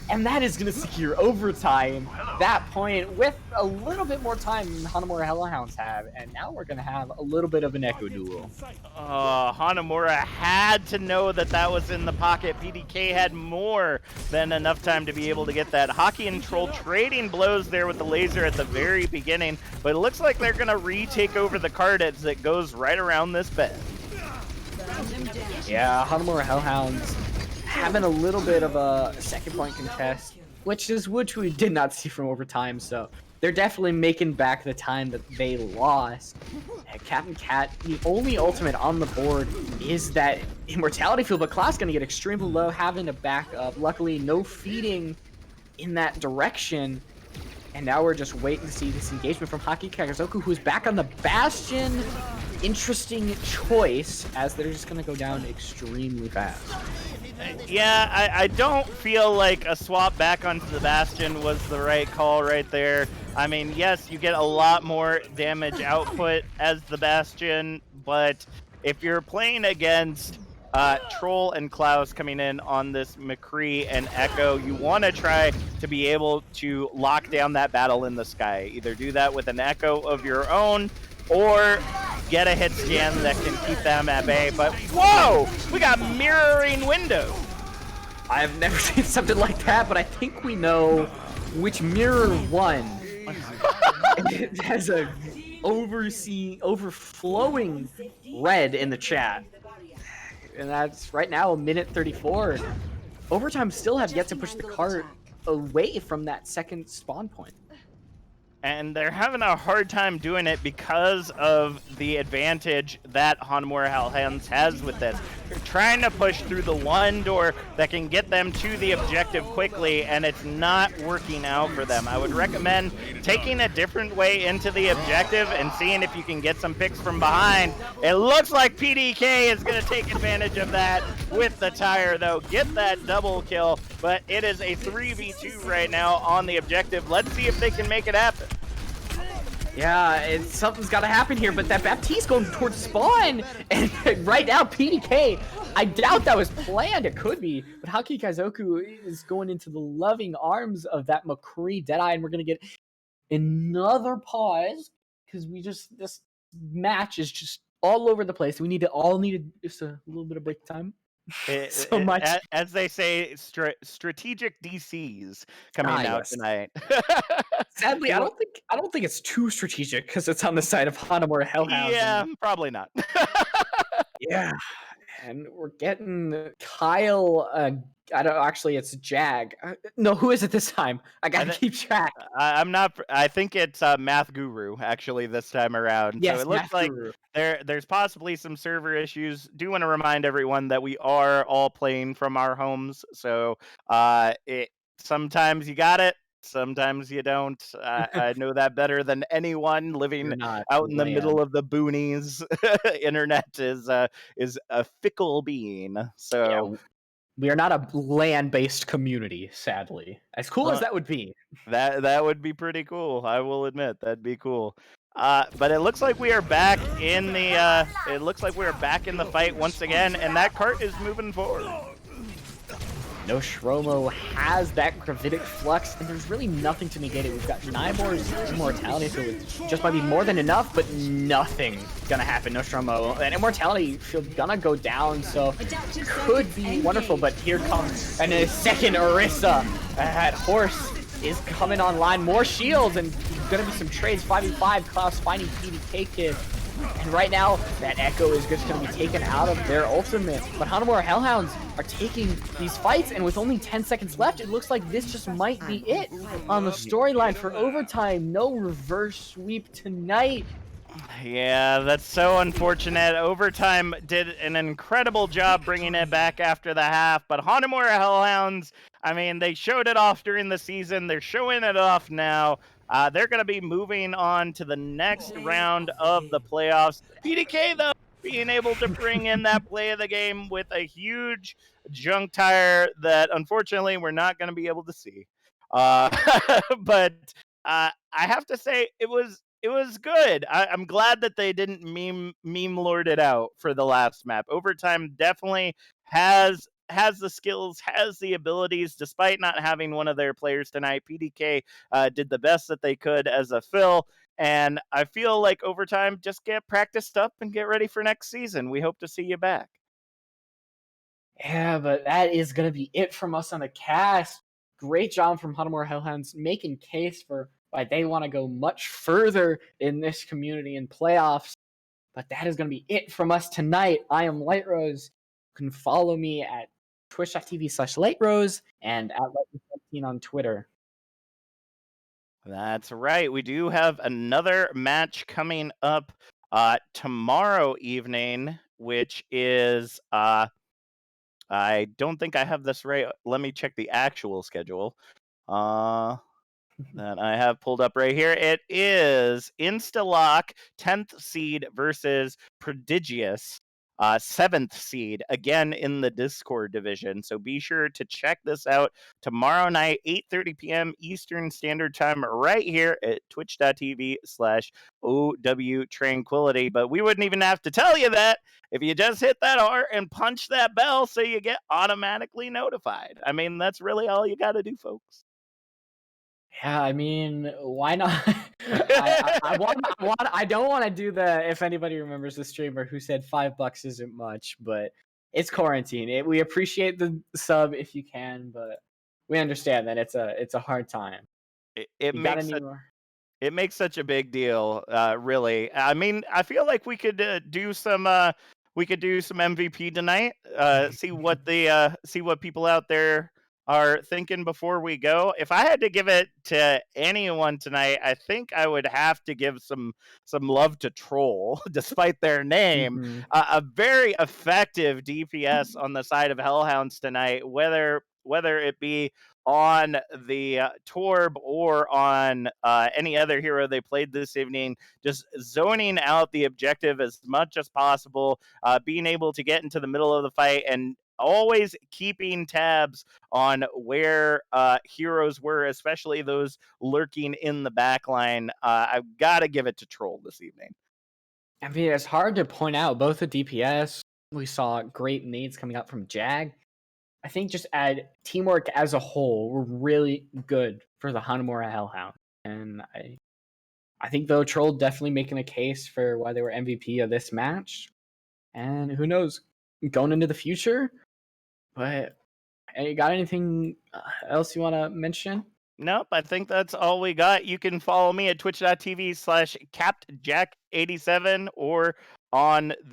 [SPEAKER 2] And that is going to secure overtime. That point with a little bit more time than Hanamura Hellhounds have. And now we're going to have a little bit of an echo duel.
[SPEAKER 3] Hanamura had to know that that was in the pocket. PDK had more than enough time to be able to get that. Hockey and Troll trading blows there with the laser at the very beginning. But it looks like they're going to retake over the card as it goes right around this bend.
[SPEAKER 2] Yeah, Hanamura Hellhounds having a little bit of a second point contest, which we did not see from overtime, so they're definitely making back the time that they lost. And Captain Cat, the only ultimate on the board is that Immortality Field, but Klaus gonna get extremely low, having to back up. Luckily, no feeding in that direction. And now we're just waiting to see this engagement from Haki Kagazoku, who's back on the Bastion. Interesting choice, as they're just going to go down extremely fast.
[SPEAKER 3] Yeah, I don't feel like a swap back onto the Bastion was the right call right there. I mean, yes, you get a lot more damage output as the Bastion, but if you're playing against Troll and Klaus coming in on this McCree and Echo, you want to try to be able to lock down that battle in the sky. Either do that with an Echo of your own, or get a hit scan that can keep them at bay. But whoa, we got mirroring windows.
[SPEAKER 2] I've never seen something like that, but I think we know which mirror won. It has a overflowing red in the chat. And that's right now a minute 34. Overtime still have yet to push the cart away from that second spawn point.
[SPEAKER 3] And they're having a hard time doing it because of the advantage that Hanamura Hellhounds has with this. They're trying to push through the one door that can get them to the objective quickly, and it's not working out for them. I would recommend taking a different way into the objective and seeing if you can get some picks from behind. It looks like PDK is going to take advantage of that with the tire, though. Get that double kill, but it is a 3v2 right now on the objective. Let's see if they can make it happen.
[SPEAKER 2] Yeah, something's got to happen here, but that Baptiste going towards spawn, and right now PDK, I doubt that was planned. It could be, but Haki Kaizoku is going into the loving arms of that McCree Deadeye, and we're going to get another pause because this match is just all over the place. We needed just a little bit of break time. So much.
[SPEAKER 3] As they say, strategic DCs coming out
[SPEAKER 2] Yes.
[SPEAKER 3] tonight.
[SPEAKER 2] Sadly,
[SPEAKER 3] Who-
[SPEAKER 2] I don't think it's too strategic because it's on the side of Hanamura Hellhounds.
[SPEAKER 3] yeah,
[SPEAKER 2] And
[SPEAKER 3] probably not.
[SPEAKER 2] yeah, and we're getting Kyle. I don't actually. It's Jag. No, who is it this time? I gotta keep track.
[SPEAKER 3] I'm not. I think it's Math Guru actually this time around. So
[SPEAKER 2] Yes,
[SPEAKER 3] it looks
[SPEAKER 2] Math
[SPEAKER 3] like
[SPEAKER 2] Guru.
[SPEAKER 3] there's possibly some server issues. Do want to remind everyone that we are all playing from our homes. So it sometimes you got it, sometimes you don't. I know that better than anyone living
[SPEAKER 2] You're not
[SPEAKER 3] out in the middle
[SPEAKER 2] land.
[SPEAKER 3] of the boonies. Internet is a fickle being.
[SPEAKER 2] Yeah,
[SPEAKER 3] So.
[SPEAKER 2] we are not a land-based community. Sadly, as cool as that would be.
[SPEAKER 3] That would be pretty cool. I will admit that'd be cool. But it looks like we are back in the. It looks like we are back in the fight once again, and that cart is moving forward.
[SPEAKER 2] No Shromo has that gravitic flux, and there's really nothing to negate it. We've got 9 more immortality, so it just might be more than enough, but nothing gonna happen. No Shromo, and immortality field gonna go down, so could be wonderful. But here comes and a second Orisa. That horse is coming online. More shields, and gonna be some trades. 5v5. Klaus finding PDK Kid. And right now, that Echo is just going to be taken out of their ultimate. But Hanamura Hellhounds are taking these fights, and with only 10 seconds left, it looks like this just might be it on the storyline for overtime. No reverse sweep tonight.
[SPEAKER 3] Yeah, that's so unfortunate. Overtime did an incredible job bringing it back after the half, but Hanamura Hellhounds, I mean, they showed it off during the season. They're showing it off now. They're going to be moving on to the next round of the playoffs. PDK, though, being able to bring in that play of the game with a huge junk tire that, unfortunately, we're not going to be able to see. But I have to say, it was good. I'm glad that they didn't meme lord it out for the last map. Overtime definitely has the skills, has the abilities, despite not having one of their players tonight. PDK did the best that they could as a fill, and I feel like Overtime, just get practiced up and get ready for next season. We hope to see you back.
[SPEAKER 2] Yeah, but that is going to be it from us on the cast. Great job from Hanamura Hellhounds making case for why they want to go much further in this community and playoffs. But that is going to be it from us tonight. I am Light Rose. You can follow me at twitch.tv/LightRose and at Light17 on Twitter.
[SPEAKER 3] That's right. We do have another match coming up tomorrow evening, which is I don't think I have this right. Let me check the actual schedule that I have pulled up right here. It is Instalock 10th seed versus Prodigious 7th seed, again in the Discord division. So be sure to check this out tomorrow night, 8:30 p.m. Eastern Standard Time, right here at twitch.tv/OW Tranquility. But we wouldn't even have to tell you that if you just hit that heart and punch that bell so you get automatically notified. I mean, that's really all you got to do, folks.
[SPEAKER 2] Yeah, I mean, why not? I don't want to do the, if anybody remembers the streamer who said $5 isn't much, but it's quarantine. We appreciate the sub if you can, but we understand that it's a hard time.
[SPEAKER 3] It makes such a big deal, really. I mean, I feel like we could do some MVP tonight. See what people out there are thinking before we go. If I had to give it to anyone tonight, I think I would have to give some love to Troll, despite their name.
[SPEAKER 2] Mm-hmm.
[SPEAKER 3] A very effective DPS on the side of Hellhounds tonight, whether it be on the Torb or on any other hero they played this evening, just zoning out the objective as much as possible, being able to get into the middle of the fight, and always keeping tabs on where heroes were, especially those lurking in the back line. I've got to give it to Troll this evening.
[SPEAKER 2] I mean, it's hard to point out both the DPS. We saw great nades coming out from Jag. I think just add teamwork as a whole were really good for the Hanamura Hellhound. And I think though Troll definitely making a case for why they were MVP of this match, and who knows going into the future. But hey, you got anything else you want to mention?
[SPEAKER 3] Nope, I think that's all we got. You can follow me at twitch.tv/CaptJack87 or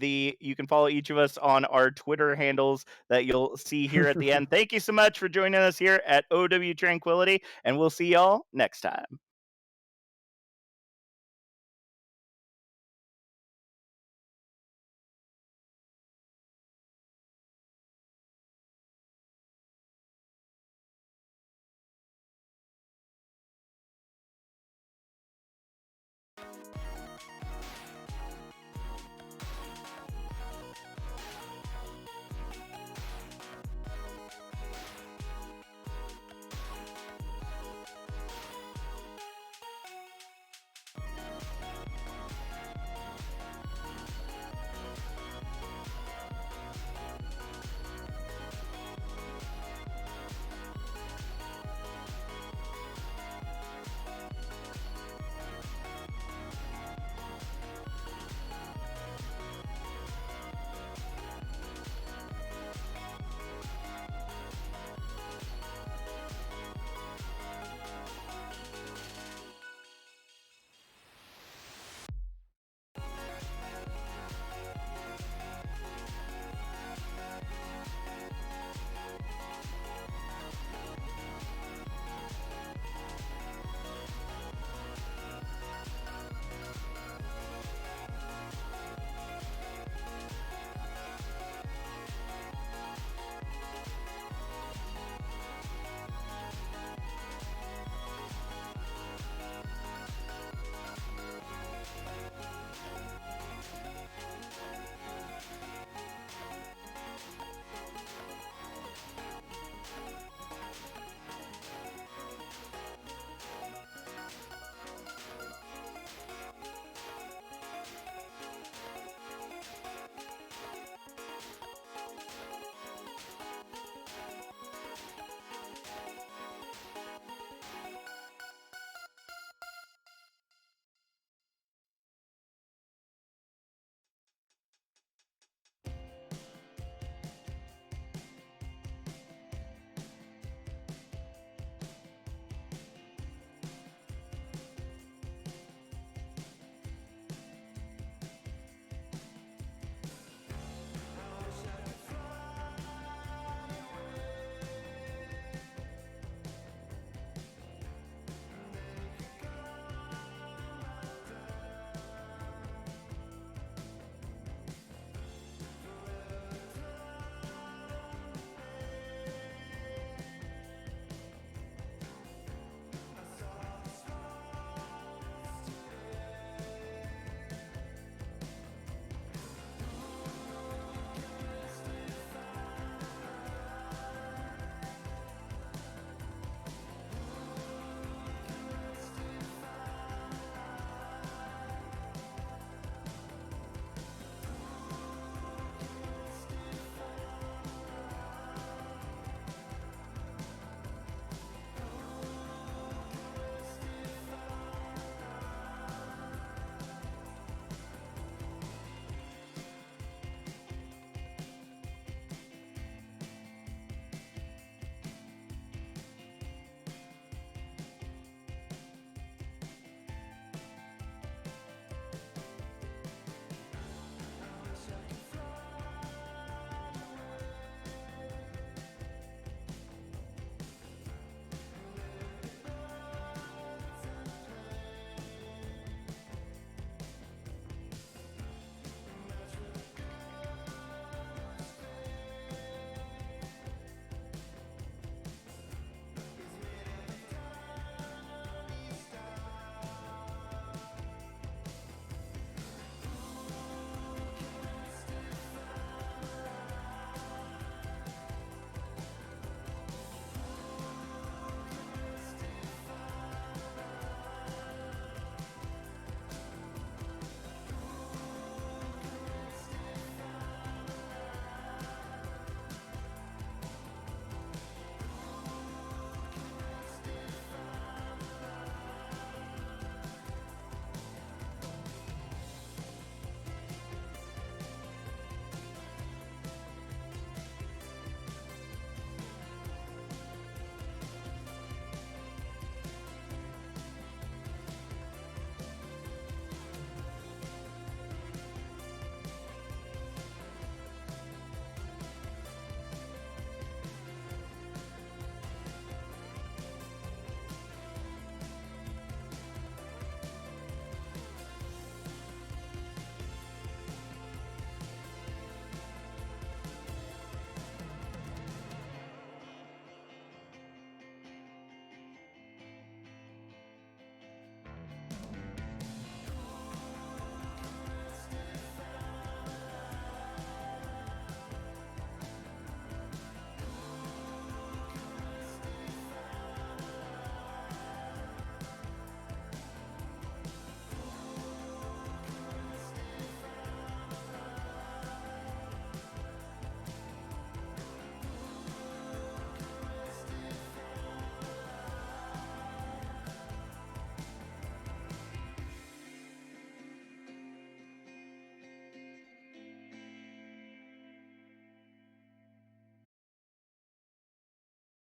[SPEAKER 3] you can follow each of us on our Twitter handles that you'll see here at the end. Thank you so much for joining us here at OW Tranquility, and we'll see y'all next time.